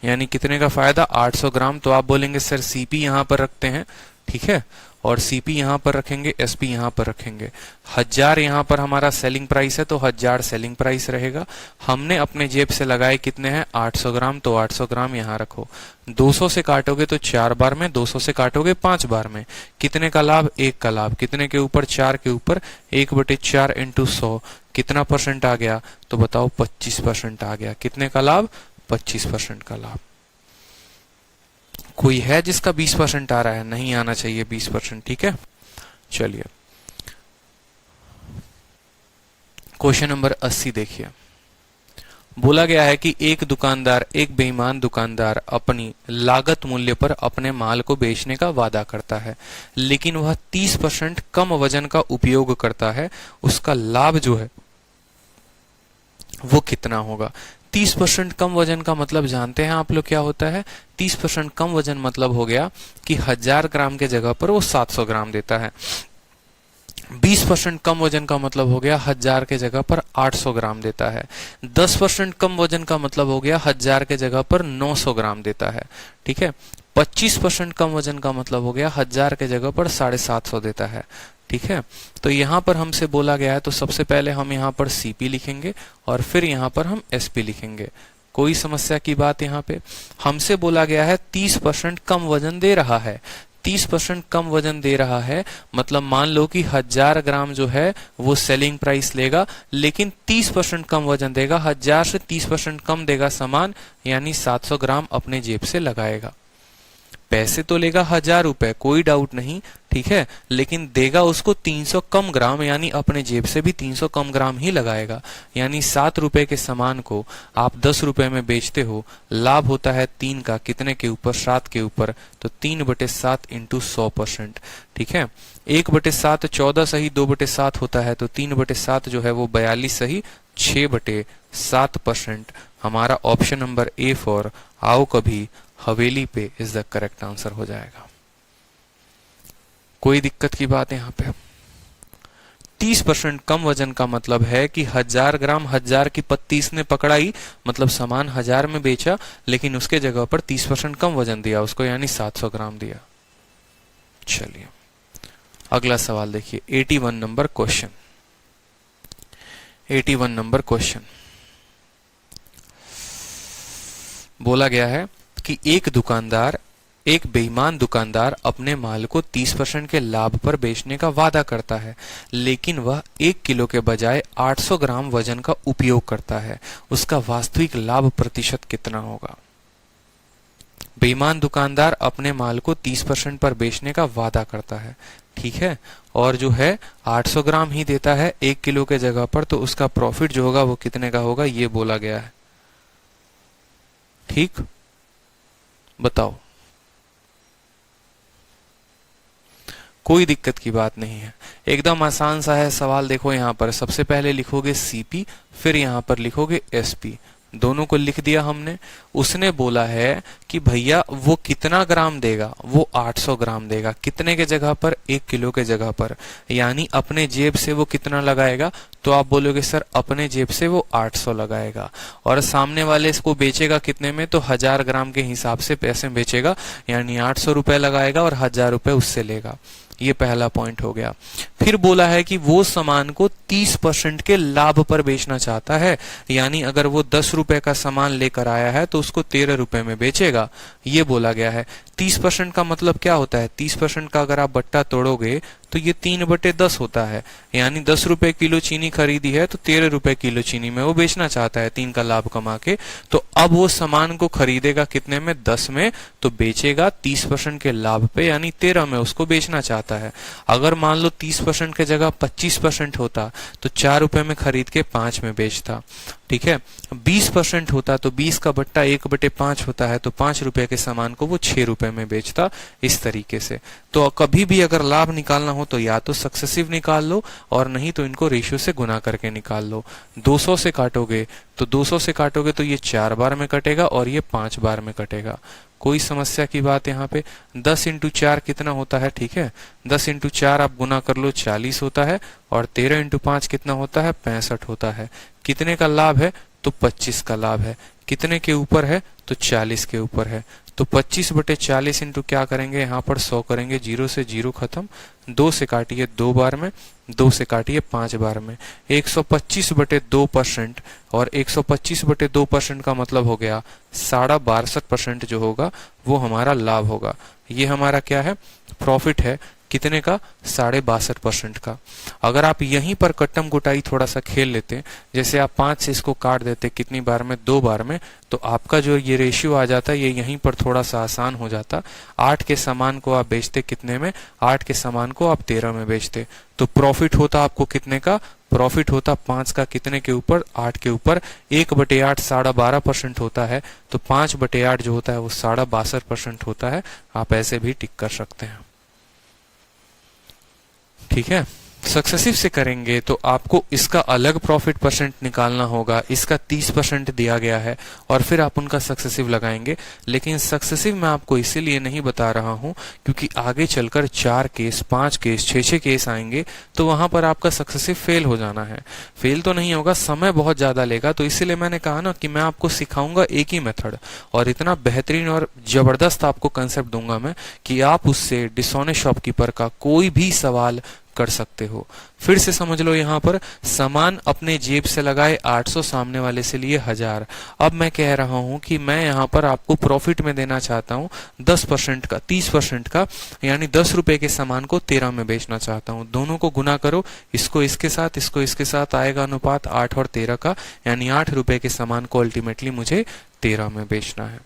यानी कितने का फायदा, 800 ग्राम। तो आप बोलेंगे सर सीपी यहां पर रखते हैं, ठीक है, और सीपी यहां पर रखेंगे, एसपी यहां पर रखेंगे। 1000 यहां पर हमारा सेलिंग प्राइस है तो 1000 सेलिंग प्राइस रहेगा। हमने अपने जेब से लगाए कितने हैं, 800 ग्राम, तो 800 ग्राम यहां रखो। 200 से काटोगे तो 4 बार में, 200 से काटोगे 5 बार में। कितने का लाभ, 1 का लाभ। कितने के ऊपर, 4 के ऊपर। 1/4 इंटू 100 कितना परसेंट आ गया, तो बताओ 25% आ गया। कितने का लाभ, 25% का लाभ। कोई है जिसका 20% आ रहा है, नहीं आना चाहिए 20%, ठीक है। चलिए क्वेश्चन नंबर 80 देखिए। बोला गया है कि एक दुकानदार, एक बेईमान दुकानदार अपनी लागत मूल्य पर अपने माल को बेचने का वादा करता है, लेकिन वह 30% कम वजन का उपयोग करता है। उसका लाभ जो है वो कितना होगा। 30% कम वजन का मतलब जानते हैं आप लोग क्या होता है। 30% कम वजन मतलब हो गया कि 1000 ग्राम के जगह पर वो 700 ग्राम देता है। 20% कम वजन का मतलब हो गया 1000 के जगह पर 800 ग्राम देता है। 10% कम वजन का मतलब हो गया 1000 के जगह पर 900 ग्राम देता है, ठीक है। 25% कम वजन का मतलब हो गया 1000 के जगह पर 750 देता है, ठीक है। तो यहां पर हमसे बोला गया है, तो सबसे पहले हम यहां पर सीपी लिखेंगे और फिर यहां पर हम एसपी लिखेंगे। कोई समस्या की बात यहां पे। हमसे बोला गया है 30% कम वजन दे रहा है। 30% कम वजन दे रहा है मतलब मान लो कि 1000 ग्राम जो है वो सेलिंग प्राइस लेगा, लेकिन 30% कम वजन देगा। 1000 से 30% कम देगा सामान, यानी 700 ग्राम अपने जेब से लगाएगा। पैसे तो लेगा 1000 रुपए, कोई डाउट नहीं, ठीक है, लेकिन देगा उसको 300 कम ग्राम, यानी अपने जेब से भी 300 कम ग्राम ही लगाएगा। यानी 7 रुपए के सामान को आप 10 रुपए में बेचते हो, लाभ होता है 3 का। कितने के ऊपर, 7 के ऊपर, तो 3/7 इंटू 100%, ठीक है। 1/7 14 सही 2/7 होता है, तो 3/7 जो है वो 42 सही 6/7%। हमारा ऑप्शन नंबर ए फॉर आओ कभी हवेली पे इज द करेक्ट आंसर हो जाएगा। कोई दिक्कत की बात यहां पे? 30% कम वजन का मतलब है कि 1000 ग्राम 1000 की पत्ती इसने पकड़ाई, मतलब सामान 1000 में बेचा, लेकिन उसके जगह पर 30% कम वजन दिया उसको, यानी 700 ग्राम दिया। चलिए अगला सवाल देखिए, 81 नंबर क्वेश्चन। 81 नंबर क्वेश्चन बोला गया है कि एक बेईमान दुकानदार अपने माल को 30% के लाभ पर बेचने का वादा करता है, लेकिन वह 1 किलो के बजाय 800 ग्राम वजन का उपयोग करता है। उसका वास्तविक लाभ प्रतिशत कितना होगा? बेईमान दुकानदार अपने माल को 30% पर बेचने का वादा करता है, ठीक है, और जो है 800 ग्राम ही देता है 1 किलो के जगह पर, तो उसका प्रॉफिट जो होगा वो कितने का होगा, ये बोला गया है। ठीक, बताओ। कोई दिक्कत की बात नहीं है, एकदम आसान सा है सवाल। देखो यहां पर सबसे पहले लिखोगे सीपी, फिर यहां पर लिखोगे एसपी, दोनों को लिख दिया हमने। उसने बोला है कि भैया वो कितना ग्राम देगा, वो 800 ग्राम देगा, कितने के जगह पर, 1 किलो के जगह पर, यानी अपने जेब से वो कितना लगाएगा, तो आप बोलोगे सर अपने जेब से वो 800 लगाएगा, और सामने वाले इसको बेचेगा कितने में, तो 1000 ग्राम के हिसाब से पैसे बेचेगा, यानी 800 रुपए लगाएगा और 1000 रुपए उससे लेगा। ये पहला पॉइंट हो गया। फिर बोला है कि वो सामान को 30% के लाभ पर बेचना चाहता है, यानी अगर वो 10 रुपए का सामान लेकर आया है तो उसको 13 रुपए में बेचेगा, ये बोला गया है। 30% का मतलब क्या होता है? 30% का अगर आप बट्टा तोड़ोगे तो ये 3/10 होता है, यानी 10 रुपए किलो चीनी खरीदी है तो 13 रुपए किलो चीनी में वो बेचना चाहता है 3 का लाभ कमा के। तो अब वो सामान को खरीदेगा कितने में? 10 में, तो बेचेगा 30% के लाभ पे, यानी 13 में उसको बेचना चाहता है। अगर मान लो 30% के जगह 25% होता तो 4 रुपए में खरीद के 5 में बेचता, ठीक है। 20% होता तो 20 का बट्टा 1/5 होता है, तो 5 रुपए के सामान को वो 6 रुपए में बेचता, इस तरीके से। तो कभी भी अगर लाभ निकालना हो तो या तो सक्सेसिव निकाल लो, और नहीं तो इनको रेशियो से गुना करके निकाल लो। 200 से काटोगे तो 200 से काटोगे तो ये 4 बार में कटेगा और ये 5 बार में कटेगा। कोई समस्या की बात यहाँ पे? 10 × 4 कितना होता है? ठीक है, 10 × 4 आप गुना कर लो 40 होता है, और 13 × 5 कितना होता है? 65 होता है। कितने का लाभ है? तो 25 का लाभ है। कितने के ऊपर है? तो 40 के ऊपर है। तो 25/40 इंटू क्या करेंगे यहाँ पर? 100 करेंगे, 0 से 0 खत्म, 2 से काटिए 2 बार में, 2 से काटिए 5 बार में, 125/2%, और 125/2% का मतलब हो गया 62.5% जो होगा वो हमारा लाभ होगा। ये हमारा क्या है? प्रॉफिट है। कितने का? 62.5% का। अगर आप यहीं पर कट्टम कुटाई थोड़ा सा खेल लेते, जैसे आप 5 से इसको काट देते, कितनी बार में? 2 बार में, तो आपका जो ये रेशियो आ जाता, ये यहीं पर थोड़ा सा आसान हो जाता। 8 के सामान को आप बेचते कितने में? 8 के सामान को आप 13 में बेचते, तो प्रॉफिट होता आपको कितने का? प्रॉफिट होता 5 का कितने के ऊपर? 8 के ऊपर। 1/8 12.5% होता है, तो 5/8 जो होता है वो 62.5% होता है। आप ऐसे भी टिक कर सकते हैं, ठीक है। सक्सेसिव से करेंगे तो आपको इसका अलग प्रॉफिट परसेंट निकालना होगा, इसका 30% दिया गया है, और फिर आप उनका सक्सेसिव लगाएंगे। लेकिन सक्सेसिव मैं आपको इसीलिए नहीं बता रहा हूं क्योंकि आगे चलकर 4 केस, 5 केस, 6 केस आएंगे, तो वहां पर आपका सक्सेसिव फेल हो जाना है। फेल तो नहीं होगा, समय बहुत ज्यादा लेगा, तो इसीलिए मैंने कहा ना कि मैं आपको सिखाऊंगा एक ही मेथड, और इतना बेहतरीन और जबरदस्त आपको कंसेप्ट दूंगा मैं कि आप उससे डिसऑनेस्ट शॉपकीपर का कोई भी सवाल कर सकते हो। फिर से समझ लो, यहाँ पर सामान अपने जेब से लगाए 800, सामने वाले से लिए 1000। अब मैं कह रहा हूं कि मैं यहाँ पर आपको प्रॉफिट में देना चाहता हूं 10% का, 30% का, यानी 10 रुपए के सामान को 13 में बेचना चाहता हूं। दोनों को गुना करो, इसको इसके साथ, इसको इसके साथ, आएगा अनुपात 8 और 13 का, यानी 8 रुपए के सामान को अल्टीमेटली मुझे 13 में बेचना है।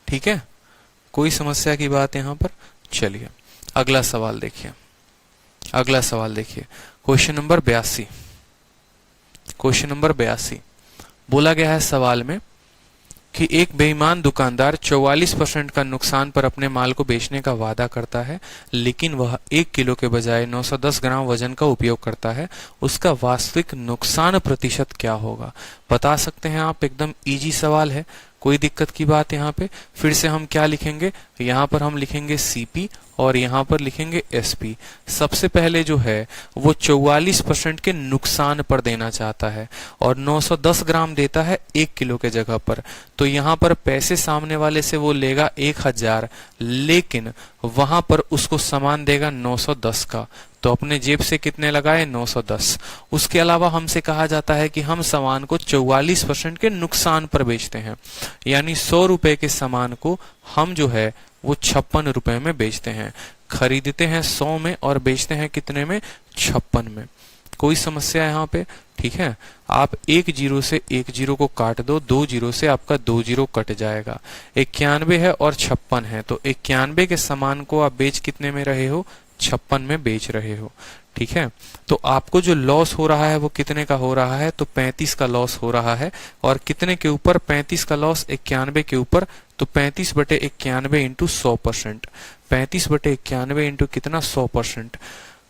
ठीक है, कोई समस्या की बात यहाँ पर? चलिए अगला सवाल देखिए। अगला सवाल देखिए, क्वेश्चन नंबर 82। क्वेश्चन नंबर 82 बोला गया है सवाल में कि एक बेईमान दुकानदार 44% का नुकसान पर अपने माल को बेचने का वादा करता है, लेकिन वह 1 किलो के बजाय 910 ग्राम वजन का उपयोग करता है। उसका वास्तविक नुकसान प्रतिशत क्या होगा? बता सकते हैं आप, एकदम इजी सवाल है, कोई दिक्कत की बात यहाँ पे। फिर से हम क्या लिखेंगे, यहाँ पर हम लिखेंगे CP और यहाँ पर लिखेंगे SP। सबसे पहले जो है वो 44% के नुकसान पर देना चाहता है और 910 ग्राम देता है 1 किलो के जगह पर। तो यहाँ पर पैसे सामने वाले से वो लेगा 1000, लेकिन वहां पर उसको सामान देगा 910 का। तो अपने जेब से कितने लगाए? 910। उसके अलावा हमसे कहा जाता है कि हम सामान को 44% के नुकसान पर बेचते हैं, यानी 100 रुपए के सामान को हम जो है वो 56 रुपए में बेचते हैं। खरीदते हैं 100 में और बेचते हैं कितने में? 56 में। कोई समस्या है यहाँ पे? ठीक है, आप 1 जीरो से 1 जीरो को काट दो, 2 जीरो से आपका 2 जीरो कट जाएगा। 91 है और 56 है, तो 91 के सामान को आप बेच कितने में रहे हो? 56 में बेच रहे हो। ठीक है, तो आपको जो लॉस हो रहा है वो कितने का हो रहा है? तो 35 का लॉस हो रहा है। और कितने के ऊपर 35 का लॉस? 91 के ऊपर। तो 35/91 इंटू 100%। 35/91 इंटू कितना? 100%।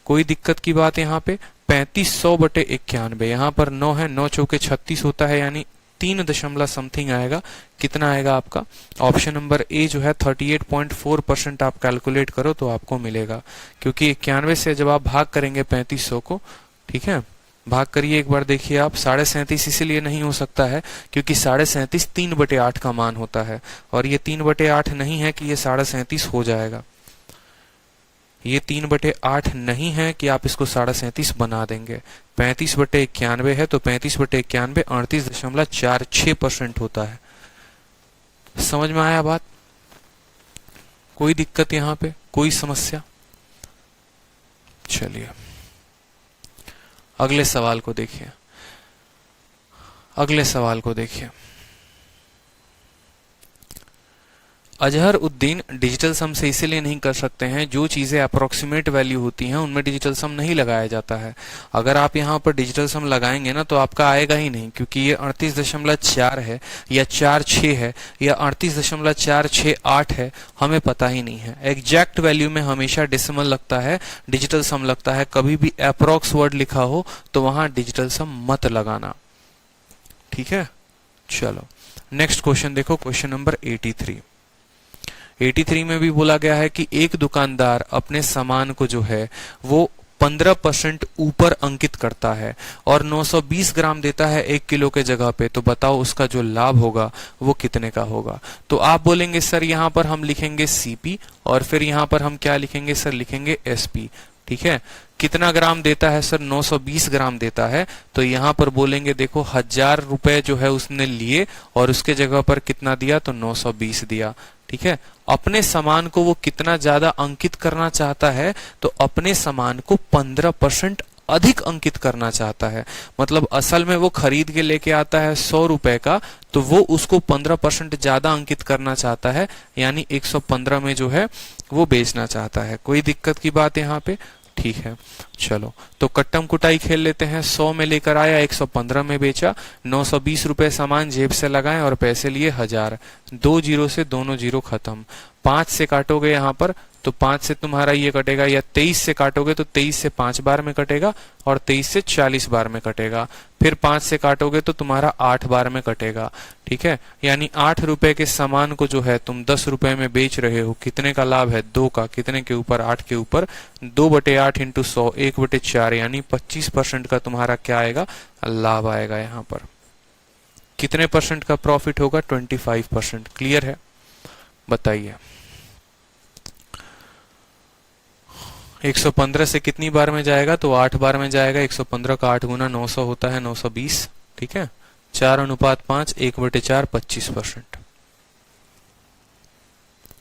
कोई दिक्कत की बात यहाँ पे? 3500/91, यहाँ पर 9 है, 9 चौके 36 होता है, यानी 3 दशमलव समथिंग आएगा। कितना आएगा आपका? ऑप्शन नंबर ए जो है 38.4% आप कैलकुलेट करो तो आपको मिलेगा, क्योंकि 91 से जब आप भाग करेंगे 3500 को, ठीक है, भाग करिए एक बार, देखिए आप। 37.5 इसीलिए नहीं हो सकता है क्योंकि 37.5 3/8 का मान होता है, और ये 3/8 नहीं है कि ये 37.5 हो जाएगा। ये 3/8 नहीं है कि आप इसको 37.5 बना देंगे। 35/91 है, तो 35/91 38.46% होता है। समझ में आया बात? कोई दिक्कत यहाँ पे? कोई समस्या? चलिए अगले सवाल को देखिए। अगले सवाल को देखिए। अजहर उद्दीन डिजिटल सम से इसीलिए नहीं कर सकते हैं, जो चीजें अप्रोक्सीमेट वैल्यू होती हैं उनमें डिजिटल सम नहीं लगाया जाता है। अगर आप यहाँ पर डिजिटल सम लगाएंगे ना तो आपका आएगा ही नहीं, क्योंकि ये 38.4 है या 46 है या 38.468 है, हमें पता ही नहीं है। एग्जैक्ट वैल्यू में हमेशा डेसिमल लगता है, डिजिटल सम लगता है। कभी भी अप्रोक्स वर्ड लिखा हो तो वहां डिजिटल सम मत लगाना। ठीक है, चलो नेक्स्ट क्वेश्चन देखो, क्वेश्चन नंबर 83। 83 में भी बोला गया है कि एक दुकानदार अपने सामान को जो है वो 15% ऊपर अंकित करता है और 920 ग्राम देता है 1 किलो के जगह पे। तो बताओ उसका जो लाभ होगा वो कितने का होगा? तो आप बोलेंगे सर यहाँ पर हम लिखेंगे CP और फिर यहाँ पर हम क्या लिखेंगे सर? लिखेंगे SP। ठीक है, कितना ग्राम देता है सर? 920 ग्राम देता है। तो यहाँ पर बोलेंगे देखो 1000 रुपए जो है उसने लिए और उसके जगह पर कितना दिया? तो 920 दिया। ठीक है, अपने सामान को वो कितना ज्यादा अंकित करना चाहता है? तो अपने सामान को 15% अधिक अंकित करना चाहता है। मतलब असल में वो खरीद के लेके आता है 100 रुपए का, तो वो उसको 15% ज्यादा अंकित करना चाहता है, यानी 115 में जो है वो बेचना चाहता है। कोई दिक्कत की बात यहाँ पे? ठीक है, चलो तो कट्टम कुटाई खेल लेते हैं। 100 में लेकर आया, 115 में बेचा, 920 रुपए सामान जेब से लगाए और पैसे लिए 1000। 2 जीरो से दोनों जीरो खत्म। 5 से काटोगे यहाँ पर तो 5 से तुम्हारा ये कटेगा, या 23 से काटोगे तो 23 से 5 बार में कटेगा और 23 से 40 बार में कटेगा। फिर 5 से काटोगे तो तुम्हारा 8 बार में कटेगा। ठीक है, यानी 8 रुपए के सामान को जो है तुम 10 रुपए में बेच रहे हो। कितने का लाभ है? 2 का। कितने के ऊपर? 8 के ऊपर। 2/8 इंटू 100, 1/4, यानी 25% का तुम्हारा क्या आएगा? लाभ आएगा। यहाँ पर कितने परसेंट का प्रॉफिट होगा? 25%। क्लियर है? बताइए 115 से कितनी बार में जाएगा? तो 8 बार में जाएगा। 115 का 8 गुना 900 होता है 920। ठीक है, 4:5, 1/4, 25%।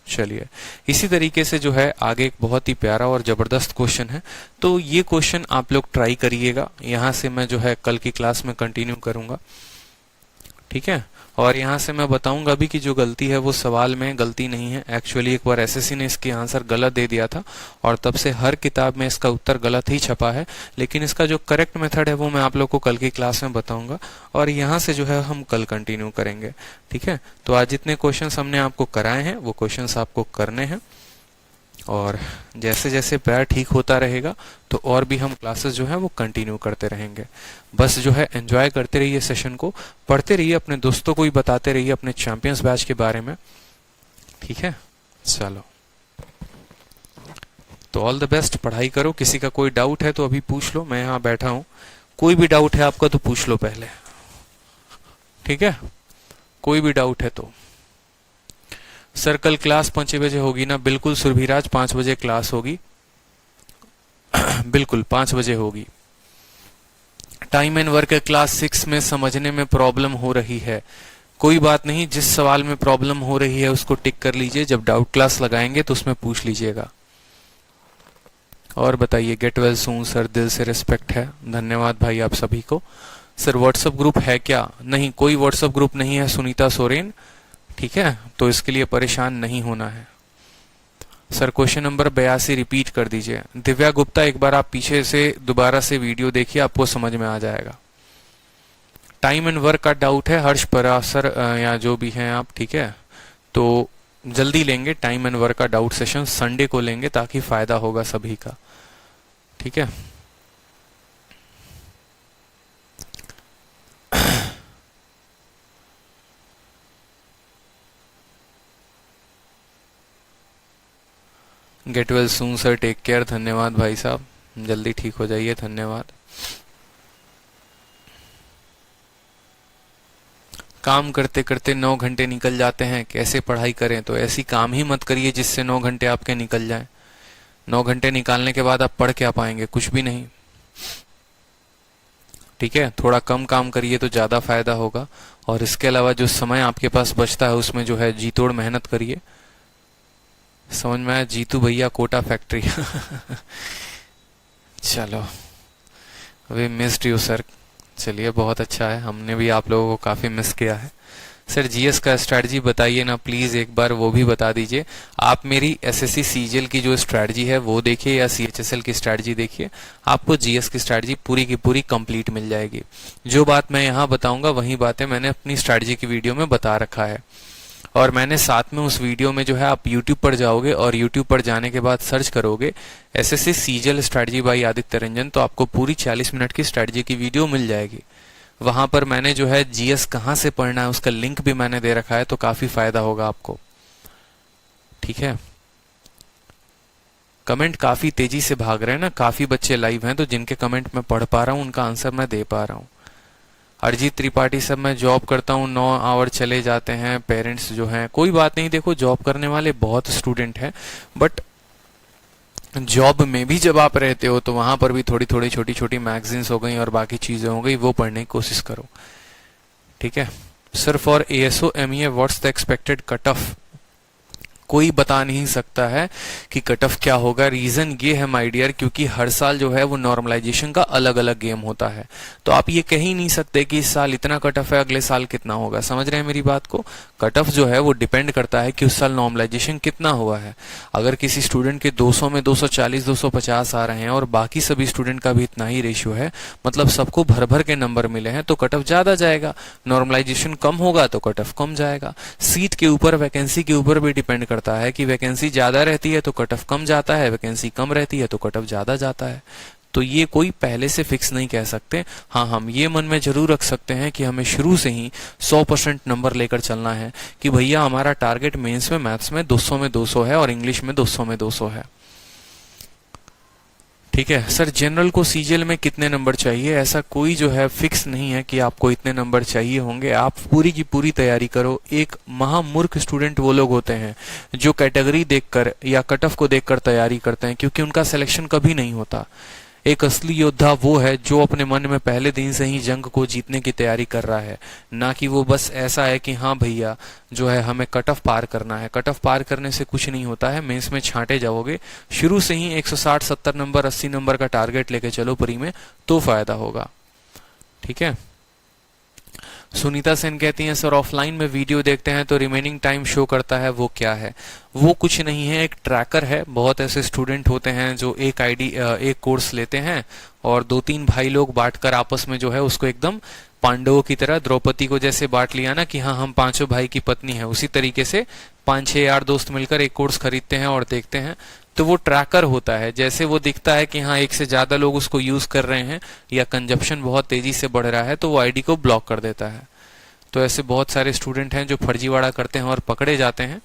चलिए इसी तरीके से जो है आगे एक बहुत ही प्यारा और जबरदस्त क्वेश्चन है, तो ये क्वेश्चन आप लोग ट्राई करिएगा। यहां से मैं जो है कल की क्लास में कंटिन्यू करूंगा। ठीक है। और यहाँ से मैं बताऊंगा भी कि जो गलती है वो सवाल में गलती नहीं है। एक्चुअली एक बार एसएससी ने इसकी आंसर गलत दे दिया था और तब से हर किताब में इसका उत्तर गलत ही छपा है, लेकिन इसका जो करेक्ट मेथड है वो मैं आप लोग को कल की क्लास में बताऊंगा और यहाँ से जो है हम कल कंटिन्यू करेंगे। ठीक है, तो आज जितने क्वेश्चंस हमने आपको कराए हैं वो क्वेश्चंस आपको करने हैं और जैसे जैसे पैर ठीक होता रहेगा तो और भी हम क्लासेस जो है वो कंटिन्यू करते रहेंगे। बस जो है एंजॉय करते रहिए सेशन को, पढ़ते रहिए, अपने दोस्तों को भी बताते रहिए अपने चैंपियंस बैच के बारे में। ठीक है, चलो तो ऑल द बेस्ट, पढ़ाई करो। किसी का कोई डाउट है तो अभी पूछ लो, मैं यहाँ बैठा हूँ। कोई भी डाउट है आपका तो पूछ लो पहले। ठीक है, कोई भी डाउट है तो। सर कल क्लास 5 बजे होगी ना? बिल्कुल सुरभिराज, 5 बजे क्लास होगी। बिल्कुल 5 बजे होगी। टाइम एंड वर्क क्लास 6 में समझने में प्रॉब्लम हो रही है। कोई बात नहीं, जिस सवाल में प्रॉब्लम हो रही है उसको टिक कर लीजिए। जब डाउट क्लास लगाएंगे तो उसमें पूछ लीजिएगा। और बताइए, गेट वेल सून सर, दिल से रिस्पेक्ट है। धन्यवाद भाई आप सभी को। सर व्हाट्सएप ग्रुप है क्या? नहीं, कोई व्हाट्सएप ग्रुप नहीं है सुनीता सोरेन। ठीक है, तो इसके लिए परेशान नहीं होना है। सर क्वेश्चन नंबर 82 रिपीट कर दीजिए। दिव्या गुप्ता, एक बार आप पीछे से दोबारा से वीडियो देखिए, आपको समझ में आ जाएगा। टाइम एंड वर्क का डाउट है हर्ष परासर या जो भी हैं आप, ठीक है, तो जल्दी लेंगे। टाइम एंड वर्क का डाउट सेशन संडे को लेंगे ताकि फायदा होगा सभी का। ठीक है, get well soon sir, take care. धन्यवाद भाई साहब, जल्दी ठीक हो जाइए। धन्यवाद। काम करते करते 9 घंटे निकल जाते हैं, कैसे पढ़ाई करें? तो ऐसी काम ही मत करिए जिससे 9 घंटे आपके निकल जाएं। 9 घंटे निकालने के बाद आप पढ़ क्या पाएंगे? कुछ भी नहीं। ठीक है, थोड़ा कम काम करिए तो ज्यादा फायदा होगा। और इसके अलावा जो समय आपके पास बचता है उसमें जो है जी तोड़ मेहनत करिए। समझ में आया? जीतू भैया, कोटा फैक्ट्री। चलो, वे मिस्ड यू सर। चलिए बहुत अच्छा है, हमने भी आप लोगों को काफी मिस किया है। सर जीएस का स्ट्रैटेजी बताइए ना प्लीज, एक बार वो भी बता दीजिए। आप मेरी एसएससी सीजीएल की जो स्ट्रैटेजी है वो देखिए या सीएचएसएल की स्ट्रैटेजी देखिए, आपको जीएस की स्ट्रैटेजी पूरी की पूरी कंप्लीट मिल जाएगी। जो बात मैं यहाँ बताऊंगा वही बातें मैंने अपनी स्ट्रैटेजी की वीडियो में बता रखा है। और मैंने साथ में उस वीडियो में जो है, आप YouTube पर जाओगे और YouTube पर जाने के बाद सर्च करोगे SSC CGL strategy by Aditya Ranjan, तो आपको पूरी 40 मिनट की स्ट्रैटेजी की वीडियो मिल जाएगी। वहां पर मैंने जो है जीएस कहाँ से पढ़ना है उसका लिंक भी मैंने दे रखा है, तो काफी फायदा होगा आपको। ठीक है, कमेंट काफी तेजी से भाग रहे हैं ना, काफी बच्चे लाइव हैं, तो जिनके कमेंट मैं पढ़ पा रहा हूँ उनका आंसर मैं दे पा रहा हूँ। अरिजीत त्रिपाठी, सब मैं जॉब करता हूँ, 9 आवर चले जाते हैं पेरेंट्स जो हैं। कोई बात नहीं, देखो जॉब करने वाले बहुत स्टूडेंट हैं, बट जॉब में भी जब आप रहते हो तो वहां पर भी थोड़ी थोड़ी छोटी छोटी मैगजीन्स हो गई और बाकी चीजें हो गई, वो पढ़ने की कोशिश करो। ठीक है sir, for ASO MEA what's the expected cut off? कोई बता नहीं सकता है कि कट ऑफ क्या होगा। रीजन ये है माय डियर, क्योंकि हर साल जो है वो नॉर्मलाइजेशन का अलग अलग गेम होता है, तो आप ये कह ही नहीं सकते कि इस साल इतना कट ऑफ है अगले साल कितना होगा। समझ रहे हैं मेरी बात को? कट ऑफ जो है वो डिपेंड करता है कि उस साल नॉर्मलाइजेशन कितना हुआ है। अगर किसी स्टूडेंट के 200 में 240 250 आ रहे हैं और बाकी सभी स्टूडेंट का भी इतना ही रेशियो है, मतलब सबको भर भर के नंबर मिले हैं, तो कट ऑफ ज्यादा जाएगा। नॉर्मलाइजेशन कम होगा तो कट ऑफ कम जाएगा। सीट के ऊपर, वैकेंसी के ऊपर भी डिपेंड करता है कि वैकेंसी ज्यादा रहती है तो कट ऑफ कम जाता है, वैकेंसी कम रहती है तो कट ऑफ ज्यादा जाता है। तो ये कोई पहले से फिक्स नहीं कह सकते। हाँ, हम ये मन में जरूर रख सकते हैं कि हमें शुरू से ही 100% नंबर लेकर चलना है कि भैया हमारा टारगेट मेंस में मैथ्स में 200 में 200 है और इंग्लिश में 200 में 200 है। ठीक है सर, जनरल को सीजीएल में कितने नंबर चाहिए? ऐसा कोई जो है फिक्स नहीं है कि आपको इतने नंबर चाहिए होंगे। आप पूरी की पूरी तैयारी करो। एक महामूर्ख स्टूडेंट वो लोग होते हैं जो कैटेगरी देखकर या कट ऑफ को देखकर तैयारी करते हैं, क्योंकि उनका सिलेक्शन कभी नहीं होता। एक असली योद्धा वो है जो अपने मन में पहले दिन से ही जंग को जीतने की तैयारी कर रहा है, ना कि वो बस ऐसा है कि हाँ भैया जो है हमें कट ऑफ पार करना है। कट ऑफ पार करने से कुछ नहीं होता है, मेंस में छांटे जाओगे। शुरू से ही 160 70 नंबर 80 नंबर का टारगेट लेके चलो प्री में, तो फायदा होगा। ठीक है, सुनीता सेन कहती हैं सर ऑफलाइन में वीडियो देखते हैं तो रिमेनिंग टाइम शो करता है, वो क्या है? वो कुछ नहीं है, एक ट्रैकर है। बहुत ऐसे स्टूडेंट होते हैं जो एक कोर्स लेते हैं और 2-3 भाई लोग बांटकर आपस में जो है उसको एकदम पांडवों की तरह, द्रौपदी को जैसे बांट लिया ना कि हाँ हम 5 भाई की पत्नी है, उसी तरीके से 5-6 यार दोस्त मिलकर एक कोर्स खरीदते हैं और देखते हैं। तो वो ट्रैकर होता है। जैसे वो दिखता है कि हाँ एक से ज्यादा लोग उसको यूज कर रहे हैं या कंजप्शन बहुत तेजी से बढ़ रहा है, तो वो आईडी को ब्लॉक कर देता है। तो ऐसे बहुत सारे स्टूडेंट हैं जो फर्जीवाड़ा करते हैं और पकड़े जाते हैं।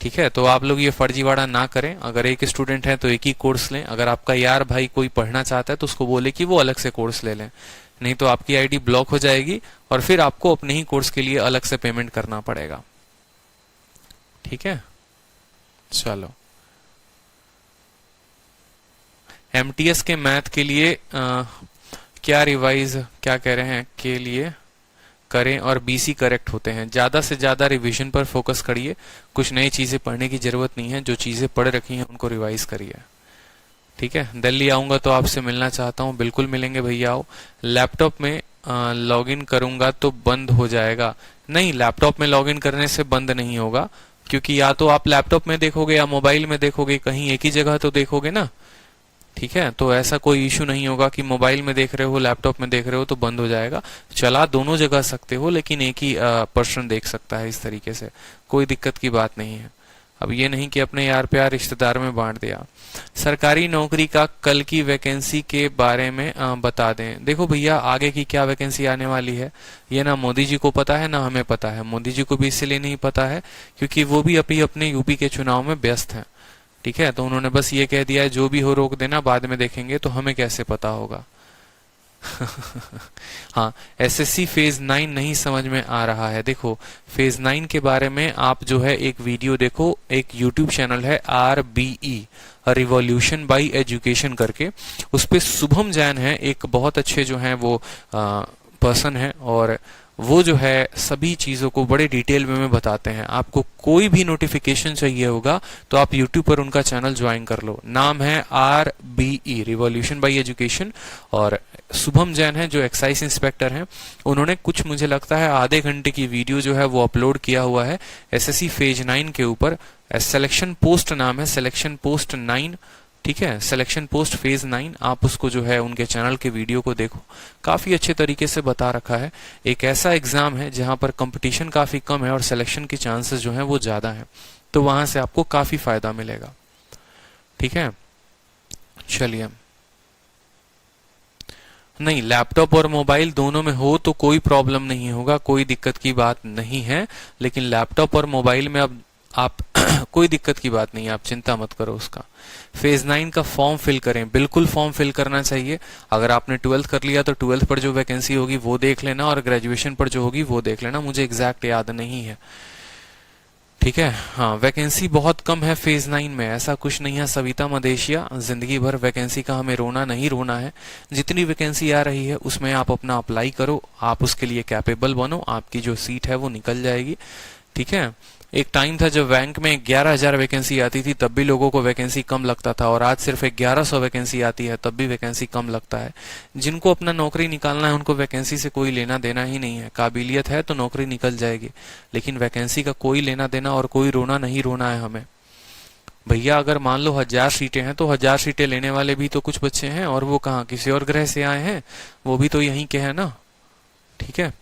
ठीक है, तो आप लोग ये फर्जीवाड़ा ना करें। अगर एक स्टूडेंट है तो एक ही कोर्स लें। अगर आपका यार भाई कोई पढ़ना चाहता है तो उसको बोले कि वो अलग से कोर्स ले लें, नहीं तो आपकी आईडी ब्लॉक हो जाएगी और फिर आपको अपने ही कोर्स के लिए अलग से पेमेंट करना पड़ेगा। ठीक है, चलो। एमटीएस के मैथ के लिए क्या रिवाइज क्या कह रहे हैं के लिए करें और बीसी करेक्ट होते हैं? ज्यादा से ज्यादा रिवीजन पर फोकस करिए, कुछ नई चीजें पढ़ने की जरूरत नहीं है, जो चीजें पढ़ रखी हैं उनको रिवाइज करिए। ठीक है, दिल्ली आऊंगा तो आपसे मिलना चाहता हूं, बिल्कुल मिलेंगे भैया। आओ। लैपटॉप में लॉगिन करूंगा तो बंद हो जाएगा? नहीं, लैपटॉप में लॉगिन करने से बंद नहीं होगा, क्योंकि या तो आप लैपटॉप में देखोगे या मोबाइल में देखोगे, कहीं एक ही जगह तो देखोगे ना। ठीक है, तो ऐसा कोई इशू नहीं होगा कि मोबाइल में देख रहे हो लैपटॉप में देख रहे हो तो बंद हो जाएगा। चला दोनों जगह सकते हो, लेकिन एक ही पर्सन देख सकता है इस तरीके से, कोई दिक्कत की बात नहीं है। अब ये नहीं कि अपने यार प्यार रिश्तेदार में बांट दिया। सरकारी नौकरी का कल की वैकेंसी के बारे में बता दें। देखो भैया, आगे की क्या वैकेंसी आने वाली है ये ना मोदी जी को पता है ना हमें पता है। मोदी जी को भी इसलिए नहीं पता है क्योंकि वो भी अभी अपने यूपी के चुनाव में व्यस्त हैं। ठीक है, तो उन्होंने बस ये कह दिया है जो भी हो रोक देना, बाद में देखेंगे। तो हमें कैसे पता होगा? हाँ, एसएससी फेज 9 नहीं समझ में आ रहा है। देखो, फेज 9 के बारे में आप जो है एक वीडियो देखो, एक यूट्यूब चैनल है RBE रिवॉल्यूशन बाय एजुकेशन करके, उस पे शुभम जैन है, एक बहुत अच्छे जो है वो पर्सन है, और वो जो है सभी चीजों को बड़े डिटेल में बताते हैं। आपको कोई भी नोटिफिकेशन चाहिए होगा तो आप YouTube पर उनका चैनल ज्वाइन कर लो। नाम है RBE रिवॉल्यूशन बाय एजुकेशन, और शुभम जैन है जो एक्साइज इंस्पेक्टर हैं। उन्होंने कुछ मुझे लगता है आधे घंटे की वीडियो जो है वो अपलोड किया हुआ है एसएससी फेज 9 के ऊपर। सिलेक्शन पोस्ट नाम है, सिलेक्शन पोस्ट 9। ठीक है, सिलेक्शन पोस्ट फेज 9, आप उसको जो है उनके चैनल के वीडियो को देखो, काफी अच्छे तरीके से बता रखा है। एक ऐसा एग्जाम है जहां पर कंपटीशन काफी कम है और सिलेक्शन के चांसेस जो है वो ज्यादा है, तो वहां से आपको काफी फायदा मिलेगा। ठीक है, चलिए। नहीं, लैपटॉप और मोबाइल दोनों में हो तो कोई प्रॉब्लम नहीं होगा, कोई दिक्कत की बात नहीं है। लेकिन लैपटॉप और मोबाइल में अब आप कोई दिक्कत की बात नहीं है, आप चिंता मत करो उसका। फेज 9 का फॉर्म फिल करें, बिल्कुल फॉर्म फिल करना चाहिए। अगर आपने 12th कर लिया तो 12th पर जो वैकेंसी होगी वो देख लेना, और ग्रेजुएशन पर जो होगी वो देख लेना, मुझे एग्जैक्ट याद नहीं है। ठीक है, हाँ, वैकेंसी बहुत कम है फेज 9 में, ऐसा कुछ नहीं है सविता मदेशिया। जिंदगी भर वैकेंसी का हमें रोना नहीं रोना है। जितनी वैकेंसी आ रही है उसमें आप अपना अप्लाई करो, आप उसके लिए कैपेबल बनो, आपकी जो सीट है वो निकल जाएगी। ठीक है, एक टाइम था जब बैंक में 11,000 वैकेंसी आती थी तब भी लोगों को वैकेंसी कम लगता था, और आज सिर्फ 1100 वैकेंसी आती है तब भी वैकेंसी कम लगता है। जिनको अपना नौकरी निकालना है उनको वैकेंसी से कोई लेना देना ही नहीं है। काबिलियत है तो नौकरी निकल जाएगी, लेकिन वैकेंसी का कोई लेना देना और कोई रोना नहीं रोना है हमें। भैया, अगर मान लो 1000 सीटें हैं तो 1000 सीटें लेने वाले भी तो कुछ बच्चे हैं, और वो कहाँ, किसी और ग्रह से आए हैं, वो भी तो यहीं के हैं ना। ठीक है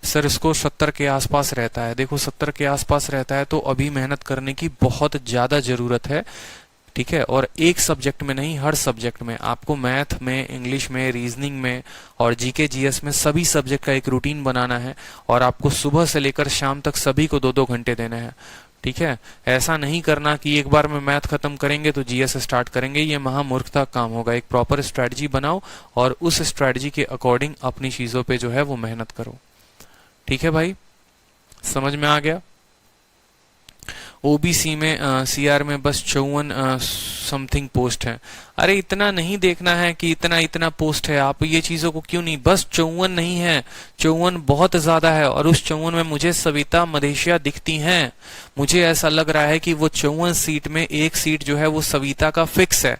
सर, इसको 70 के आसपास रहता है। देखो, 70 के आसपास रहता है तो अभी मेहनत करने की बहुत ज्यादा जरूरत है। ठीक है, और एक सब्जेक्ट में नहीं, हर सब्जेक्ट में आपको, मैथ में, इंग्लिश में, रीजनिंग में और जीके जीएस में सभी सब्जेक्ट का एक रूटीन बनाना है, और आपको सुबह से लेकर शाम तक सभी को 2-2 घंटे देने हैं। ठीक है, ऐसा नहीं करना कि एक बार में मैथ खत्म करेंगे तो जीएस स्टार्ट करेंगे, ये महामूर्खता काम होगा। एक प्रॉपर स्ट्रेटजी बनाओ और उस स्ट्रेटजी के अकॉर्डिंग अपनी चीजों पे जो है वो मेहनत करो। ठीक है भाई, समझ में आ गया? ओबीसी में सीआर में बस 54 समथिंग पोस्ट है। अरे इतना नहीं देखना है कि इतना इतना पोस्ट है, आप ये चीजों को क्यों नहीं, बस 54 नहीं है, 54 बहुत ज्यादा है, और उस 54 में मुझे सविता मदेशिया दिखती हैं। मुझे ऐसा लग रहा है कि वो 54 सीट में एक सीट जो है वो सविता का फिक्स है,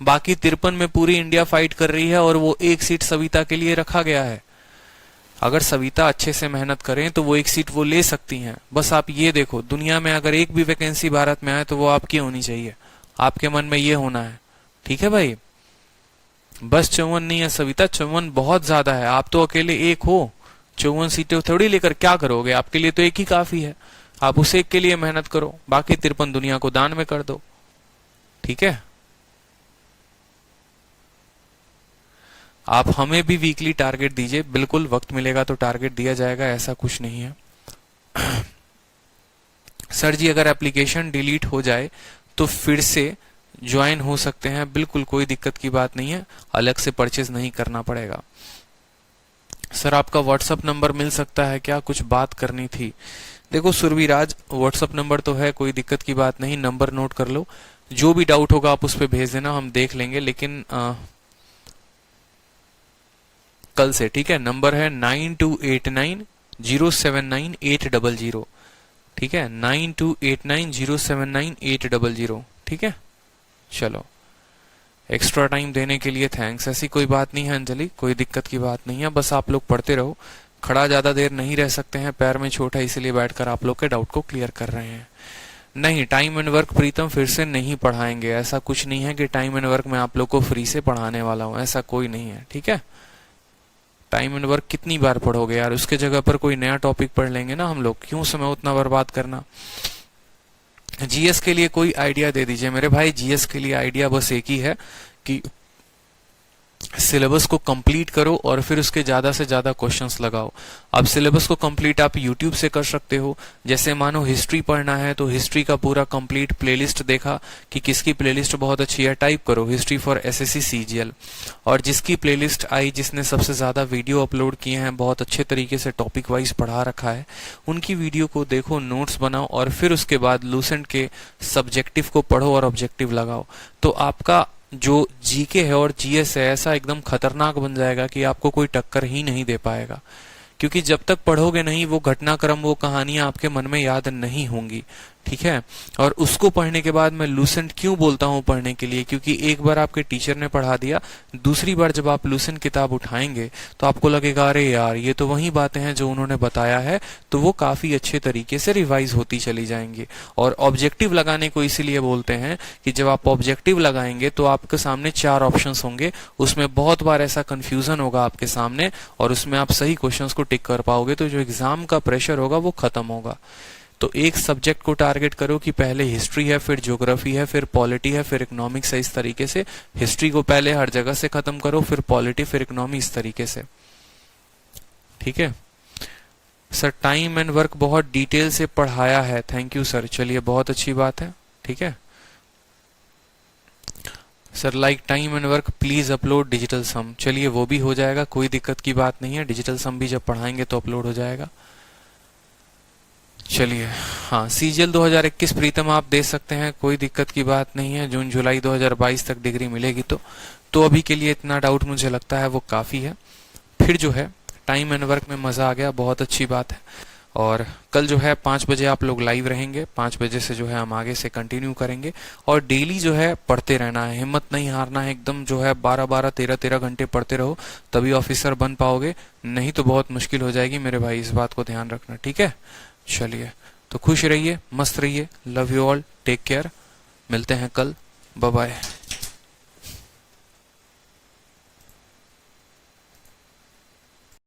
बाकी 53 में पूरी इंडिया फाइट कर रही है और वो एक सीट सविता के लिए रखा गया है। अगर सविता अच्छे से मेहनत करें तो वो एक सीट वो ले सकती हैं। बस आप ये देखो, दुनिया में अगर एक भी वैकेंसी भारत में आए तो वो आपकी होनी चाहिए, आपके मन में ये होना है। ठीक है भाई, बस 54 नहीं है सविता, 54 बहुत ज्यादा है। आप तो अकेले एक हो, 54 सीटें थोड़ी लेकर क्या करोगे, आपके लिए तो एक ही काफी है। आप उस एक के लिए मेहनत करो, बाकी 53 दुनिया को दान में कर दो। ठीक है, आप हमें भी वीकली टारगेट दीजिए, बिल्कुल वक्त मिलेगा तो टारगेट दिया जाएगा, ऐसा कुछ नहीं है। सर जी अगर एप्लीकेशन डिलीट हो जाए तो फिर से ज्वाइन हो सकते हैं, बिल्कुल कोई दिक्कत की बात नहीं है, अलग से परचेज नहीं करना पड़ेगा। सर आपका व्हाट्सअप नंबर मिल सकता है क्या, कुछ बात करनी थी। देखो सुरभिराज, व्हाट्सअप नंबर तो है, कोई दिक्कत की बात नहीं, नंबर नोट कर लो, जो भी डाउट होगा आप उस पर भेज देना, हम देख लेंगे। लेकिन कल से, ठीक है, नंबर है 9289079800, ठीक है, 9289079800, ठीक है। चलो, एक्स्ट्रा टाइम देने के लिए थैंक्स। ऐसी कोई बात नहीं है अंजलि, कोई दिक्कत की बात नहीं है, बस आप लोग पढ़ते रहो। खड़ा ज्यादा देर नहीं रह सकते हैं, पैर में चोट है, इसीलिए बैठकर आप लोग के डाउट को क्लियर कर रहे हैं। नहीं, टाइम एंड वर्क प्रीतम फिर से नहीं पढ़ाएंगे, ऐसा कुछ नहीं है कि टाइम एंड वर्क में आप लोग को फ्री से पढ़ाने वाला हूं, ऐसा कोई नहीं है। ठीक है, टाइम एंड वर्क कितनी बार पढ़ोगे यार, उसके जगह पर कोई नया टॉपिक पढ़ लेंगे ना हम लोग, क्यों समय उतना बर्बाद करना। जीएस के लिए कोई आइडिया दे दीजिए मेरे भाई। जीएस के लिए आइडिया बस एक ही है कि सिलेबस को कंप्लीट करो और फिर उसके ज्यादा से ज्यादा क्वेश्चंस लगाओ। अब सिलेबस को कंप्लीट आप यूट्यूब से कर सकते हो, जैसे मानो हिस्ट्री पढ़ना है तो हिस्ट्री का पूरा कंप्लीट प्लेलिस्ट देखा कि किसकी प्लेलिस्ट बहुत अच्छी है, टाइप करो हिस्ट्री फॉर एसएससी सीजीएल, और जिसकी प्लेलिस्ट आई, जिसने सबसे ज्यादा वीडियो अपलोड किए हैं, बहुत अच्छे तरीके से टॉपिक वाइज पढ़ा रखा है, उनकी वीडियो को देखो, नोट्स बनाओ और फिर उसके बाद लूसेंट के सब्जेक्टिव को पढ़ो और ऑब्जेक्टिव लगाओ। तो आपका जो जीके है और जीएस है ऐसा एकदम खतरनाक बन जाएगा कि आपको कोई टक्कर ही नहीं दे पाएगा, क्योंकि जब तक पढ़ोगे नहीं वो घटनाक्रम, वो कहानियां आपके मन में याद नहीं होंगी। ठीक है, और उसको पढ़ने के बाद मैं लूसेंट क्यों बोलता हूं पढ़ने के लिए, क्योंकि एक बार आपके टीचर ने पढ़ा दिया, दूसरी बार जब आप लूसेंट किताब उठाएंगे तो आपको लगेगा अरे यार ये तो वही बातें हैं जो उन्होंने बताया है, तो वो काफी अच्छे तरीके से रिवाइज होती चली जाएंगी। और ऑब्जेक्टिव लगाने को इसीलिए बोलते हैं कि जब आप ऑब्जेक्टिव लगाएंगे तो आपके सामने 4 ऑप्शंस होंगे, उसमें बहुत बार ऐसा कंफ्यूजन होगा आपके सामने और उसमें आप सही क्वेश्चंस को टिक कर पाओगे, तो जो एग्जाम का प्रेशर होगा वो खत्म होगा। तो एक सब्जेक्ट को टारगेट करो कि पहले हिस्ट्री है, फिर ज्योग्राफी है, फिर पॉलिटी है, फिर इकोनॉमिक्स है, इस तरीके से हिस्ट्री को पहले हर जगह से खत्म करो, फिर पॉलिटी, फिर इकोनॉमी, इस तरीके से। ठीक है सर, टाइम एंड वर्क बहुत डिटेल से पढ़ाया है, थैंक यू सर, चलिए बहुत अच्छी बात है। ठीक है sir, like time and work please upload digital some, चलिए वो भी हो जाएगा, कोई दिक्कत की बात नहीं है, डिजिटल सम भी जब पढ़ाएंगे तो अपलोड हो जाएगा। चलिए हाँ, सीजीएल 2021 प्रीतम आप दे सकते हैं, कोई दिक्कत की बात नहीं है, जून जुलाई 2022 तक डिग्री मिलेगी तो अभी के लिए इतना डाउट मुझे लगता है वो काफी है। फिर जो है टाइम एंड वर्क में मजा आ गया, बहुत अच्छी बात है। और कल जो है 5 बजे आप लोग लाइव रहेंगे, 5 बजे से जो है हम आगे से कंटिन्यू करेंगे और डेली जो है पढ़ते रहना है, हिम्मत नहीं हारना है, एकदम जो है 12-12 13-13 घंटे पढ़ते रहो, तभी ऑफिसर बन पाओगे, नहीं तो बहुत मुश्किल हो जाएगी मेरे भाई, इस बात को ध्यान रखना। ठीक है, चलिए तो खुश रहिए, मस्त रहिए, love you all, take care, मिलते हैं कल, बाय बाय।